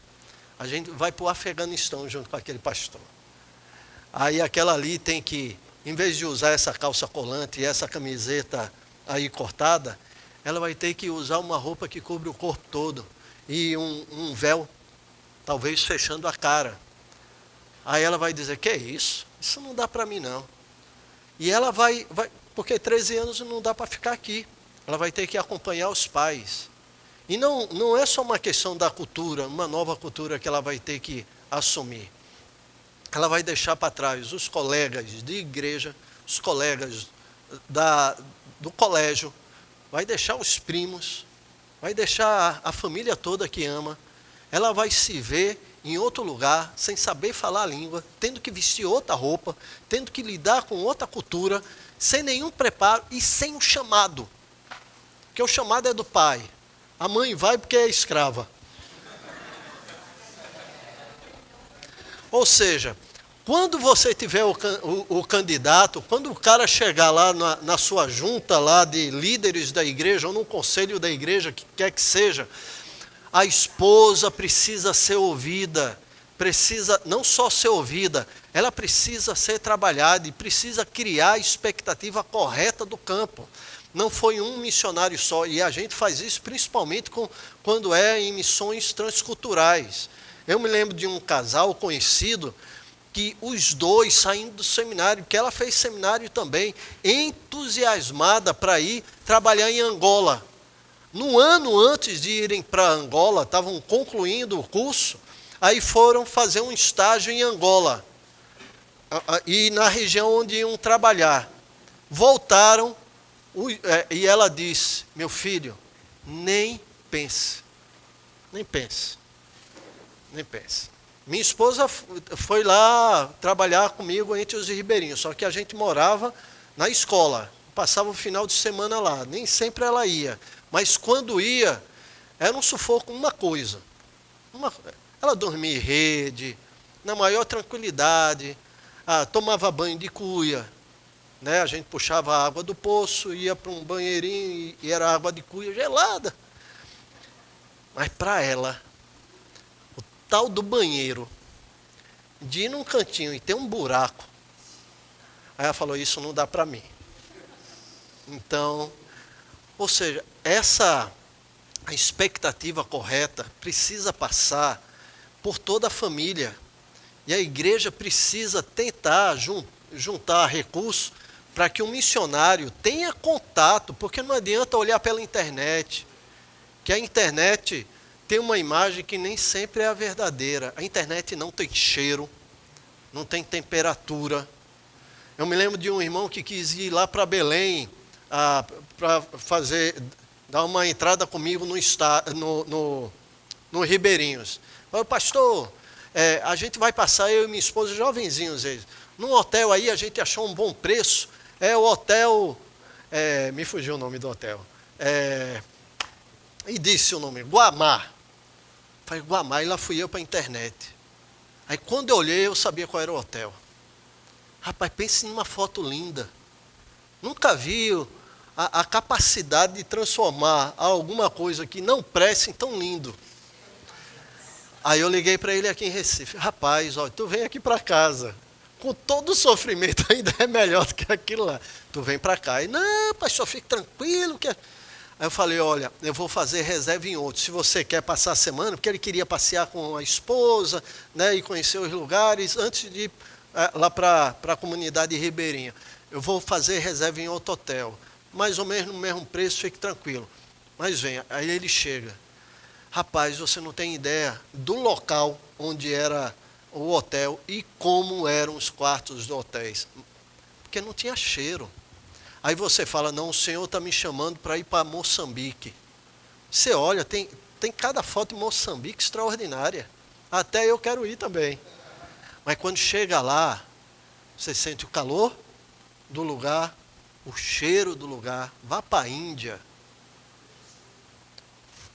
Speaker 1: A gente vai para o Afeganistão junto com aquele pastor. Aí aquela ali tem que, em vez de usar essa calça colante e essa camiseta aí cortada, ela vai ter que usar uma roupa que cobre o corpo todo. E um véu, talvez fechando a cara. Aí ela vai dizer, que é isso? Isso não dá para mim não. E ela vai, porque 13 anos não dá para ficar aqui. Ela vai ter que acompanhar os pais. E não é só uma questão da cultura, uma nova cultura que ela vai ter que assumir. Ela vai deixar para trás os colegas de igreja, os colegas do colégio, vai deixar os primos, vai deixar a família toda que ama. Ela vai se ver em outro lugar, sem saber falar a língua, tendo que vestir outra roupa, tendo que lidar com outra cultura, sem nenhum preparo e sem o chamado. Porque o chamado é do pai. A mãe vai porque é escrava. Ou seja, quando você tiver o candidato, quando o cara chegar lá na sua junta lá de líderes da igreja, ou no conselho da igreja, que quer que seja, a esposa precisa ser ouvida, precisa não só ser ouvida, ela precisa ser trabalhada e precisa criar a expectativa correta do campo. Não foi um missionário só, e a gente faz isso principalmente quando é em missões transculturais. Eu me lembro de um casal conhecido, que os dois saindo do seminário, que ela fez seminário também, entusiasmada para ir trabalhar em Angola. No ano antes de irem para Angola, estavam concluindo o curso, aí foram fazer um estágio em Angola, e na região onde iam trabalhar. Voltaram, e ela disse, meu filho, nem pense, nem pense, nem pense. Minha esposa foi lá trabalhar comigo entre os ribeirinhos, só que a gente morava na escola, passava o final de semana lá, nem sempre ela ia, mas quando ia, era um sufoco, uma coisa. Ela dormia em rede, na maior tranquilidade, tomava banho de cuia, né? A gente puxava a água do poço, ia para um banheirinho e era água de cuia gelada. Mas para ela, o tal do banheiro, de ir num cantinho e ter um buraco, aí ela falou, isso não dá para mim. Então, ou seja, a expectativa correta precisa passar por toda a família. E a igreja precisa tentar juntar recursos para que o missionário tenha contato, porque não adianta olhar pela internet, que a internet tem uma imagem que nem sempre é a verdadeira. A internet não tem cheiro, não tem temperatura. Eu me lembro de um irmão que quis ir lá para Belém, para dar uma entrada comigo no Ribeirinhos. Falei, pastor, a gente vai passar, eu e minha esposa, jovenzinhos eles, num hotel aí, a gente achou um bom preço, o hotel, me fugiu o nome do hotel, e disse o nome, Guamá. Falei, Guamá, e lá fui eu para a internet. Aí quando eu olhei, eu sabia qual era o hotel. Rapaz, pense em uma foto linda. Nunca vi a capacidade de transformar alguma coisa que não preste em tão lindo. Aí eu liguei para ele aqui em Recife. Rapaz, ó, tu vem aqui para casa. Com todo o sofrimento ainda é melhor do que aquilo lá. Tu vem para cá. E não, pastor, fique tranquilo. Aí eu falei, olha, eu vou fazer reserva em outro. Se você quer passar a semana, porque ele queria passear com a esposa, né, e conhecer os lugares, antes de ir lá para a comunidade ribeirinha. Eu vou fazer reserva em outro hotel. Mais ou menos no mesmo preço, fique tranquilo. Mas venha, aí ele chega. Rapaz, você não tem ideia do local onde era o hotel e como eram os quartos do hotéis. Porque não tinha cheiro. Aí você fala, não, o Senhor está me chamando para ir para Moçambique. Você olha, tem cada foto de Moçambique extraordinária. Até eu quero ir também. Mas quando chega lá, você sente o calor do lugar, o cheiro do lugar. Vá para a Índia.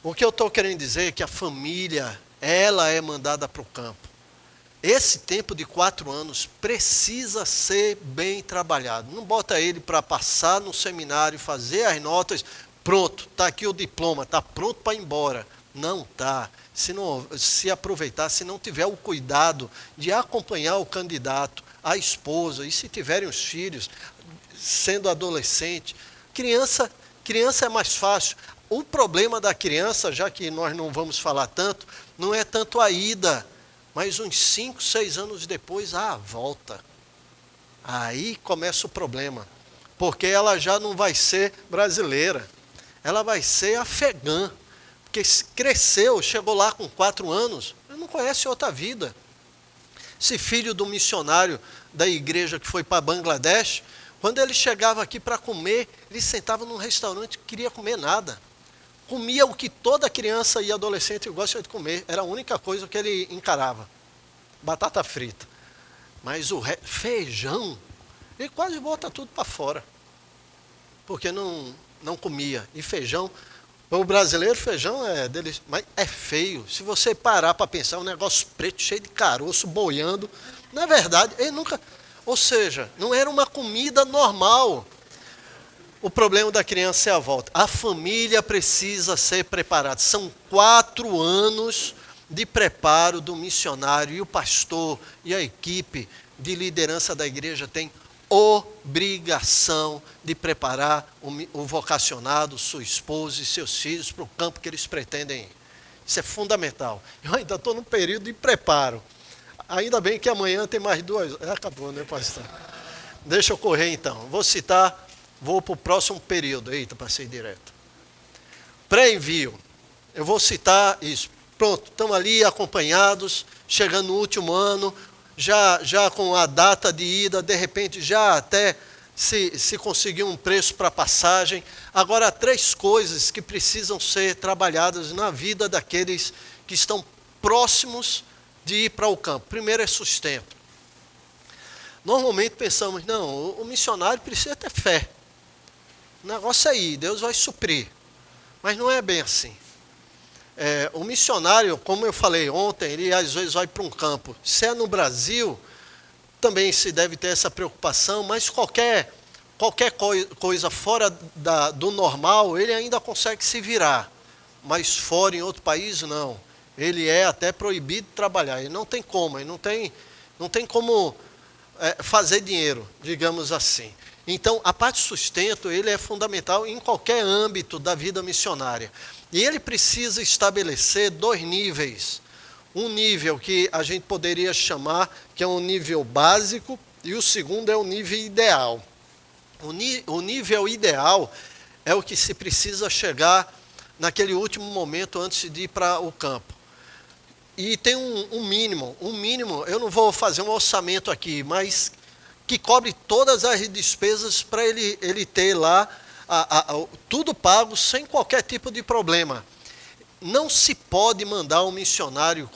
Speaker 1: O que eu estou querendo dizer é que a família, ela é mandada para o campo. Esse tempo de 4 anos precisa ser bem trabalhado. Não bota ele para passar no seminário, fazer as notas, pronto, está aqui o diploma, está pronto para ir embora. Não está. se aproveitar, se não tiver o cuidado de acompanhar o candidato, a esposa, e se tiverem os filhos, sendo adolescente, criança é mais fácil. O problema da criança, já que nós não vamos falar tanto, não é tanto a ida, mas uns 5, 6 anos depois, a volta. Aí começa o problema, porque ela já não vai ser brasileira, ela vai ser afegã, porque cresceu, chegou lá com 4 anos, não conhece outra vida. Esse filho do missionário da igreja que foi para Bangladesh, quando ele chegava aqui para comer, ele sentava num restaurante e queria comer nada. Comia o que toda criança e adolescente gosta de comer, era a única coisa que ele encarava. Batata frita. Mas feijão, ele quase bota tudo para fora. Porque não comia. E feijão, o brasileiro feijão é deles, mas é feio. Se você parar para pensar, um negócio preto, cheio de caroço, boiando. Na verdade, ele nunca... Ou seja, não era uma comida normal. O problema da criança é a volta. A família precisa ser preparada. São 4 anos de preparo do missionário. E o pastor e a equipe de liderança da igreja têm obrigação de preparar o vocacionado, sua esposa e seus filhos para o campo que eles pretendem ir. Isso é fundamental. Eu ainda estou no período de preparo. Ainda bem que amanhã tem mais 2. Acabou, né, pastor? Deixa eu correr então. Vou para o próximo período. Eita, passei direto. Pré-envio. Eu vou citar isso. Pronto, estamos ali acompanhados, chegando no último ano, já com a data de ida, de repente já até se conseguiu um preço para passagem. Agora, 3 coisas que precisam ser trabalhadas na vida daqueles que estão próximos de ir para o campo. Primeiro é sustento. Normalmente pensamos, não, o missionário precisa ter fé. O negócio é ir, Deus vai suprir. Mas não é bem assim. O missionário, como eu falei ontem, ele às vezes vai para um campo. Se é no Brasil, também se deve ter essa preocupação, mas qualquer coisa fora do normal, ele ainda consegue se virar. Mas fora, em outro país, não. Ele é até proibido de trabalhar. Ele não tem como, ele não tem como fazer dinheiro, digamos assim. Então, a parte de sustento, ele é fundamental em qualquer âmbito da vida missionária. E ele precisa estabelecer 2 níveis. Um nível que a gente poderia chamar, que é um nível básico, e o segundo é o nível ideal. O nível ideal é o que se precisa chegar naquele último momento antes de ir para o campo. E tem um mínimo, eu não vou fazer um orçamento aqui, mas que cobre todas as despesas para ele ter lá tudo pago sem qualquer tipo de problema. Não se pode mandar um missionário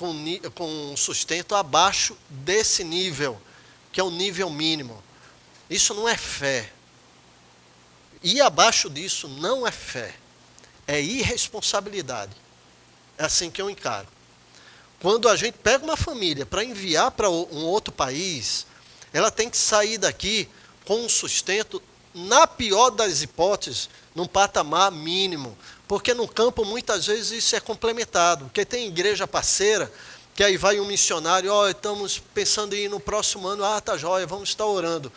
Speaker 1: com sustento abaixo desse nível, que é o nível mínimo. Isso não é fé. E abaixo disso não é fé. É irresponsabilidade. É assim que eu encaro. Quando a gente pega uma família para enviar para um outro país, ela tem que sair daqui com um sustento, na pior das hipóteses, num patamar mínimo. Porque no campo, muitas vezes, isso é complementado. Porque tem igreja parceira, que aí vai um missionário, estamos pensando em ir no próximo ano, tá jóia, vamos estar orando.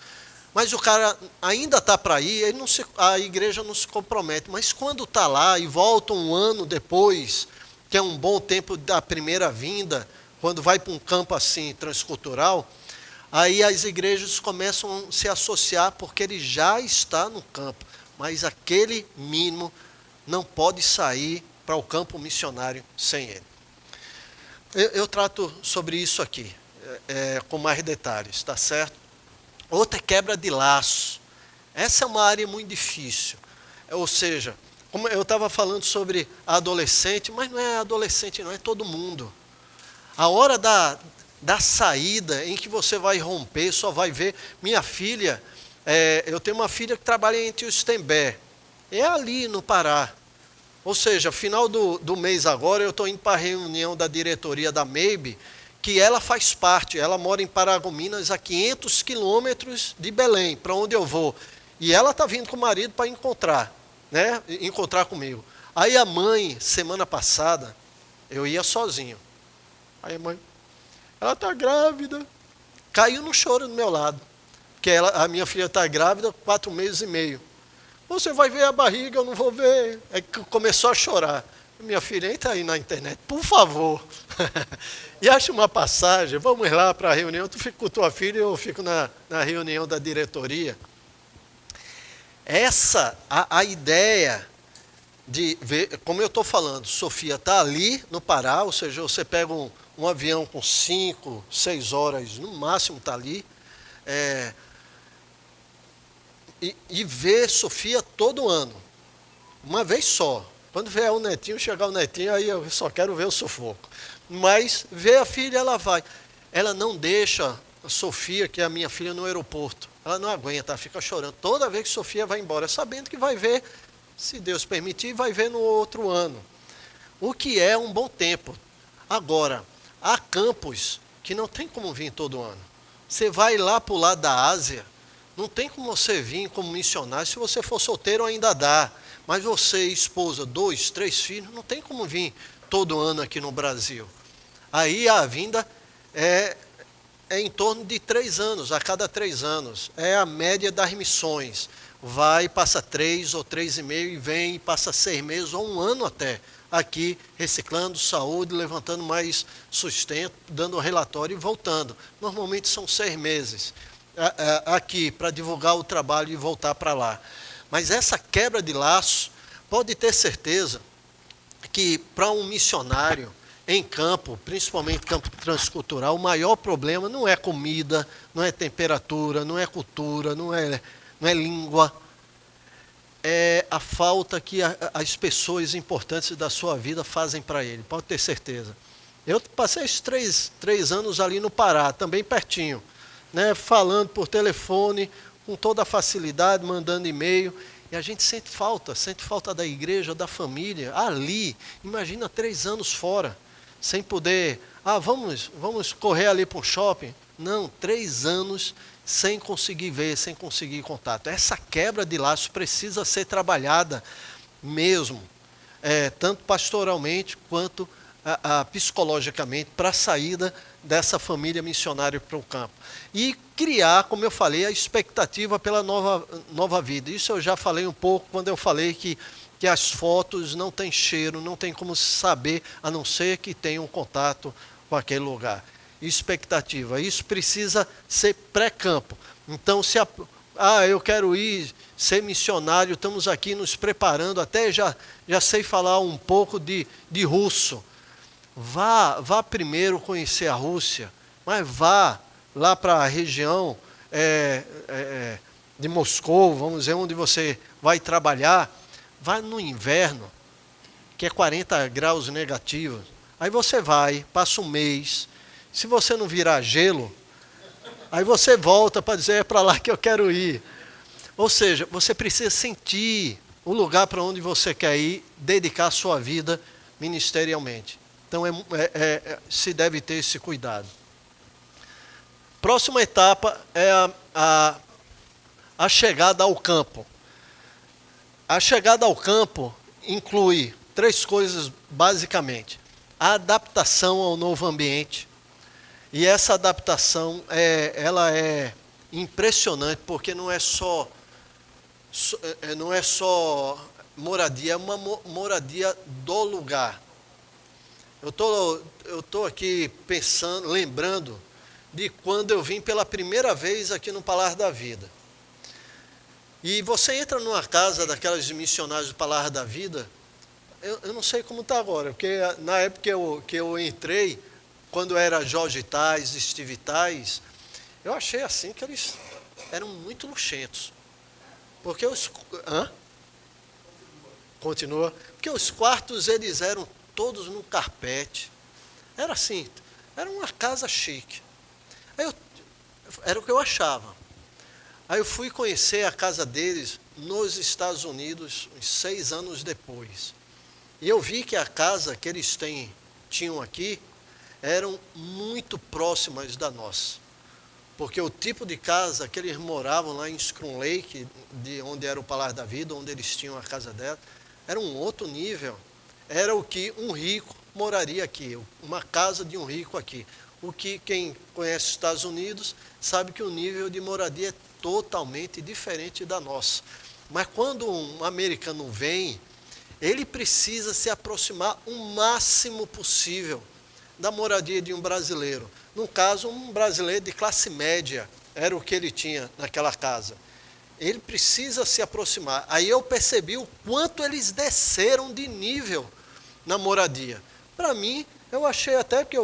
Speaker 1: Mas o cara ainda está para ir, a igreja não se compromete. Mas quando está lá e volta um ano depois, que é um bom tempo da primeira vinda, quando vai para um campo assim, transcultural, aí as igrejas começam a se associar porque ele já está no campo. Mas aquele mínimo não pode sair para o campo missionário sem ele. Eu trato sobre isso aqui, com mais detalhes, tá certo? Outra é quebra de laço. Essa é uma área muito difícil. Ou seja, como eu estava falando sobre adolescente, mas não é adolescente, não é todo mundo. A hora da saída em que você vai romper, só vai ver. Minha filha, eu tenho uma filha que trabalha em Tiostembé, é ali no Pará. Ou seja, final do mês agora, eu estou indo para a reunião da diretoria da MEIB, que ela faz parte, ela mora em Paragominas, a 500 quilômetros de Belém, para onde eu vou. E ela está vindo com o marido para encontrar comigo. Aí a mãe, semana passada, Eu ia sozinho. Aí a mãe, ela está grávida. Caiu no choro do meu lado. Porque a minha filha está grávida, 4 meses e meio. Você vai ver a barriga, eu não vou ver. Aí começou a chorar. Minha filha, entra aí na internet, por favor. E acha uma passagem, vamos lá para a reunião. Tu fica com tua filha e eu fico na reunião da diretoria. A ideia de ver, como eu estou falando, Sofia está ali no Pará, ou seja, você pega um avião com 5, 6 horas, no máximo está ali, e ver Sofia todo ano, uma vez só. Quando vier o netinho, chegar o netinho, aí eu só quero ver o sufoco. Mas ver a filha, ela vai. Ela não deixa a Sofia, que é a minha filha, no aeroporto. Ela não aguenta, fica chorando. Toda vez que Sofia vai embora, sabendo que vai ver, se Deus permitir, vai ver no outro ano. O que é um bom tempo. Agora, há campos que não tem como vir todo ano. Você vai lá para o lado da Ásia, não tem como você vir como missionário. Se você for solteiro, ainda dá. Mas você, esposa, 2, 3 filhos, não tem como vir todo ano aqui no Brasil. Aí a vinda é em torno de 3 anos, a cada 3 anos. É a média das missões. Vai, passa 3 ou 3,5 e vem e passa 6 meses ou 1 ano até. Aqui, reciclando, saúde, levantando mais sustento, dando um relatório e voltando. Normalmente são 6 meses aqui para divulgar o trabalho e voltar para lá. Mas essa quebra de laço, pode ter certeza que para um missionário em campo, principalmente campo transcultural, o maior problema não é comida, não é temperatura, não é cultura, não é língua. É a falta que as pessoas importantes da sua vida fazem para ele, pode ter certeza. Eu passei esses 3 anos ali no Pará, também pertinho, né, falando por telefone, com toda a facilidade, mandando e-mail, e a gente sente falta da igreja, da família, ali. Imagina 3 anos fora, sem poder, vamos correr ali para um shopping. Não, 3 anos sem conseguir ver, sem conseguir contato. Essa quebra de laços precisa ser trabalhada mesmo, tanto pastoralmente quanto psicologicamente, para a saída dessa família missionária para o campo. E criar, como eu falei, a expectativa pela nova vida. Isso eu já falei um pouco quando eu falei que as fotos não têm cheiro, não tem como saber, a não ser que tenham contato com aquele lugar. Expectativa, isso precisa ser pré-campo. Então, eu quero ir ser missionário, estamos aqui nos preparando, até já sei falar um pouco de russo. Vá primeiro conhecer a Rússia, mas vá lá para a região de Moscou, vamos dizer, onde você vai trabalhar. Vá no inverno, que é 40 graus negativos. Aí você vai, passa um mês. Se você não virar gelo, aí você volta para dizer, é para lá que eu quero ir. Ou seja, você precisa sentir o lugar para onde você quer ir, dedicar a sua vida ministerialmente. Então, se deve ter esse cuidado. Próxima etapa é a chegada ao campo. A chegada ao campo inclui 3 coisas, basicamente. A adaptação ao novo ambiente. E essa adaptação, ela é impressionante, porque não é só moradia, é uma moradia do lugar. Eu estou aqui pensando, lembrando de quando eu vim pela primeira vez aqui no Palácio da Vida. E você entra numa casa daquelas missionárias do Palácio da Vida, eu não sei como está agora, porque na época que eu entrei, quando era Jorge Tais, Steve Tais, eu achei assim que eles eram muito luxentos. Porque Continua. Porque os quartos, eles eram todos no carpete. Era assim, era uma casa chique. Era o que eu achava. Aí eu fui conhecer a casa deles nos Estados Unidos, uns 6 anos depois. E eu vi que a casa que eles tinham aqui eram muito próximas da nossa. Porque o tipo de casa que eles moravam lá em Scrum Lake, onde era o Palácio da Vida, onde eles tinham a casa dela, era um outro nível. Era o que um rico moraria aqui, uma casa de um rico aqui. O que quem conhece os Estados Unidos sabe que o nível de moradia é totalmente diferente da nossa. Mas quando um americano vem, ele precisa se aproximar o máximo possível da moradia de um brasileiro. No caso, um brasileiro de classe média, era o que ele tinha naquela casa. Ele precisa se aproximar. Aí eu percebi o quanto eles desceram de nível na moradia. Para mim, eu achei até que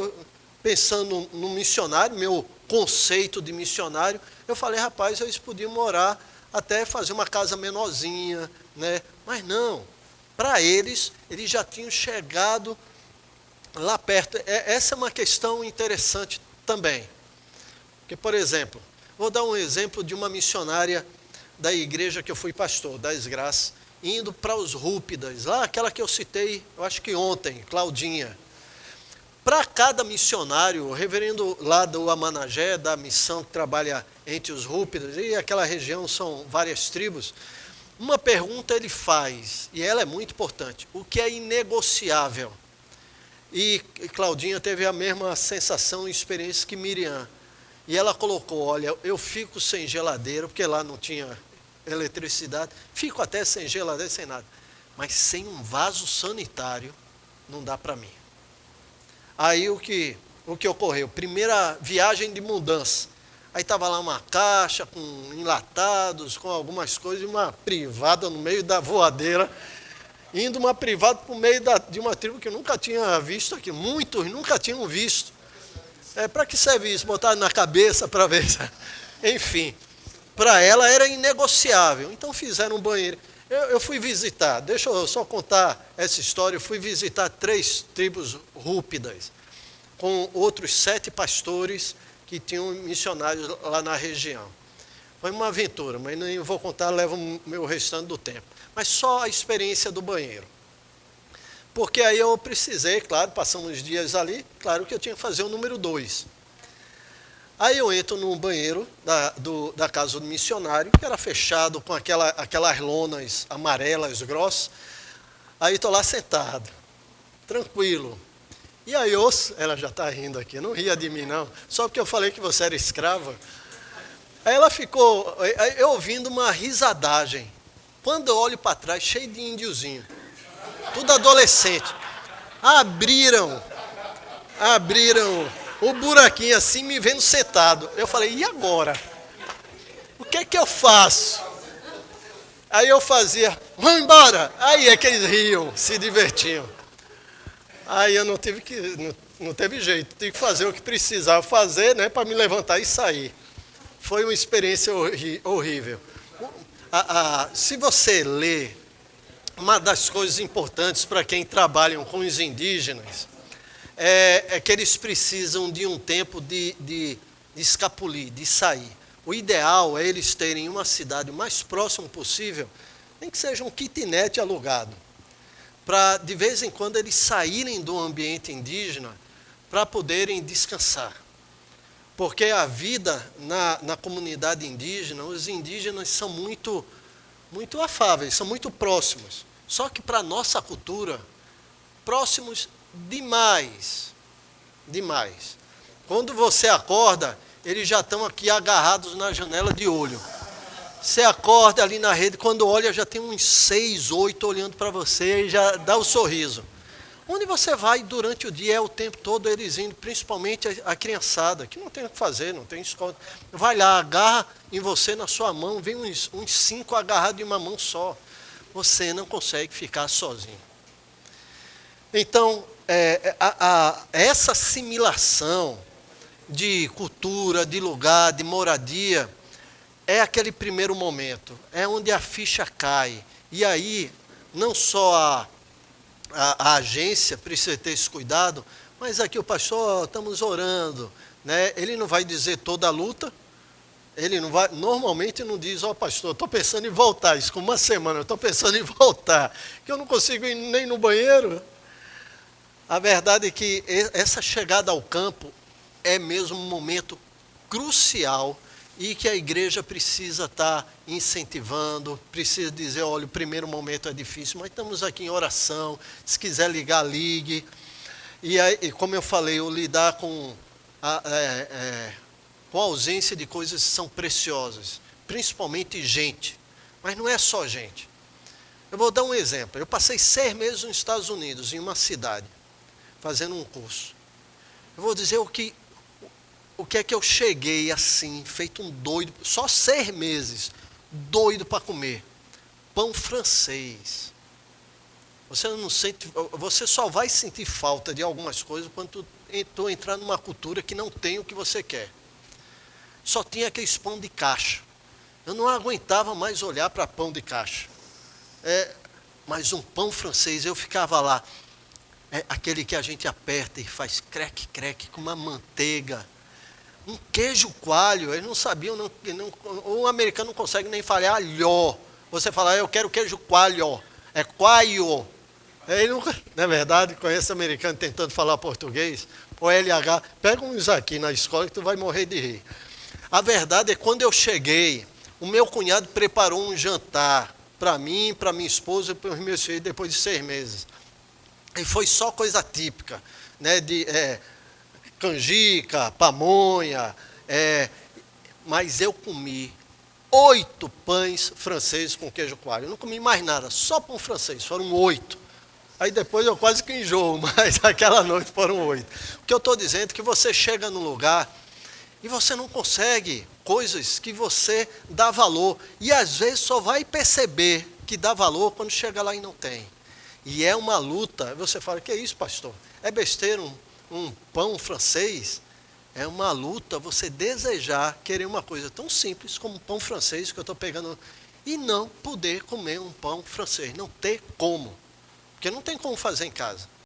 Speaker 1: pensando no missionário, meu conceito de missionário, eu falei, rapaz, eles podiam morar, até fazer uma casa menorzinha, né? Mas não, para eles já tinham chegado lá perto. Essa é uma questão interessante também. Porque, por exemplo, vou dar um exemplo de uma missionária da igreja que eu fui pastor, das Graças, indo para os Rúpidas, lá aquela que eu citei, eu acho que ontem, Claudinha. Para cada missionário, o reverendo lá do Amanagé, da missão que trabalha entre os Rúpidas, e aquela região são várias tribos, uma pergunta ele faz, e ela é muito importante: o que é inegociável? E Claudinha teve a mesma sensação e experiência que Miriam. E ela colocou, olha, eu fico sem geladeira, porque lá não tinha eletricidade, fico até sem geladeira, sem nada. Mas sem um vaso sanitário, não dá para mim. Aí o que ocorreu? Primeira viagem de mudança. Aí estava lá uma caixa com enlatados, com algumas coisas, e uma privada no meio da voadeira, indo uma privada para o meio de uma tribo que eu nunca tinha visto aqui, muitos nunca tinham visto. Para que serve isso? Botar na cabeça para ver. Enfim, para ela era inegociável. Então fizeram um banheiro. Eu fui visitar, deixa eu só contar essa história, eu fui visitar 3 tribos rúpidas, com outros 7 pastores que tinham missionários lá na região. Foi uma aventura, mas nem vou contar, leva o meu restante do tempo. Mas só a experiência do banheiro. Porque aí eu precisei, claro, passamos dias ali, claro que eu tinha que fazer o número 2. Aí eu entro no banheiro da casa do missionário, que era fechado com aquelas lonas amarelas, grossas. Aí estou lá sentado, tranquilo. E aí ela já está rindo aqui, não ria de mim não, só porque eu falei que você era escrava. Aí ela ficou, eu ouvindo uma risadagem. Quando eu olho para trás, cheio de índiozinho, tudo adolescente. Abriram o buraquinho assim, me vendo sentado. Eu falei, e agora? O que é que eu faço? Aí eu fazia, vamos embora. Aí é que eles riam, se divertiam. Aí eu não teve jeito, tive que fazer o que precisava fazer, né, para me levantar e sair. Foi uma experiência horrível. Se você lê, uma das coisas importantes para quem trabalha com os indígenas é que eles precisam de um tempo de escapulir, de sair. O ideal é eles terem uma cidade o mais próximo possível, nem que seja um kitnet alugado, para de vez em quando eles saírem do ambiente indígena para poderem descansar. Porque a vida na comunidade indígena, os indígenas são muito afáveis, são muito próximos. Só que para a nossa cultura, próximos demais. Demais. Quando você acorda, eles já estão aqui agarrados na janela de olho. Você acorda ali na rede, quando olha, já tem uns 6, 8 olhando para você e já dá o sorriso. Onde você vai durante o dia, é o tempo todo eles indo, principalmente a criançada, que não tem o que fazer, não tem escola. Vai lá, agarra em você na sua mão, vem uns 5 agarrados em uma mão só. Você não consegue ficar sozinho. Então, essa assimilação de cultura, de lugar, de moradia, é aquele primeiro momento, é onde a ficha cai. E aí, não só a agência precisa ter esse cuidado, mas aqui o pastor, estamos orando, né? Ele não vai dizer toda a luta, ele não vai, normalmente não diz, pastor, estou pensando em voltar, isso com uma semana, eu estou pensando em voltar, que eu não consigo ir nem no banheiro. A verdade é que essa chegada ao campo é mesmo um momento crucial e que a igreja precisa estar incentivando, precisa dizer, olha, o primeiro momento é difícil, mas estamos aqui em oração, se quiser ligar, ligue. E aí, e como eu falei, eu lidar com a ausência de coisas que são preciosas, principalmente gente. Mas não é só gente. Eu vou dar um exemplo. Eu passei 6 meses nos Estados Unidos, em uma cidade, fazendo um curso. Eu vou dizer o que é que eu cheguei assim, feito um doido, só 6 meses, doido para comer. Pão francês. Você não sente, você só vai sentir falta de algumas coisas quando tu entrar numa cultura que não tem o que você quer. Só tinha aqueles pão de caixa. Eu não aguentava mais olhar para pão de caixa. Mas um pão francês, eu ficava lá. Aquele que a gente aperta e faz creque-creque com uma manteiga. Um queijo coalho, eles não sabiam, o americano não consegue nem falar alho. Você fala, eu quero queijo coalho. É coalho. Ele não é verdade, conhece americano tentando falar português. O LH, pega uns aqui na escola que tu vai morrer de rir. A verdade é que quando eu cheguei, o meu cunhado preparou um jantar para mim, para minha esposa e para os meus filhos depois de 6 meses. E foi só coisa típica, né, de canjica, pamonha, mas eu comi 8 pães franceses com queijo coalho. Eu não comi mais nada, só pão francês, foram 8. Aí depois eu quase que enjoo, mas aquela noite foram 8. O que eu estou dizendo é que você chega num lugar e você não consegue coisas que você dá valor. E às vezes só vai perceber que dá valor quando chega lá e não tem. E é uma luta. Você fala, que é isso, pastor? É besteira um pão francês? É uma luta você desejar, querer uma coisa tão simples como um pão francês que eu estou pegando e não poder comer um pão francês. Não ter como. Porque não tem como fazer em casa.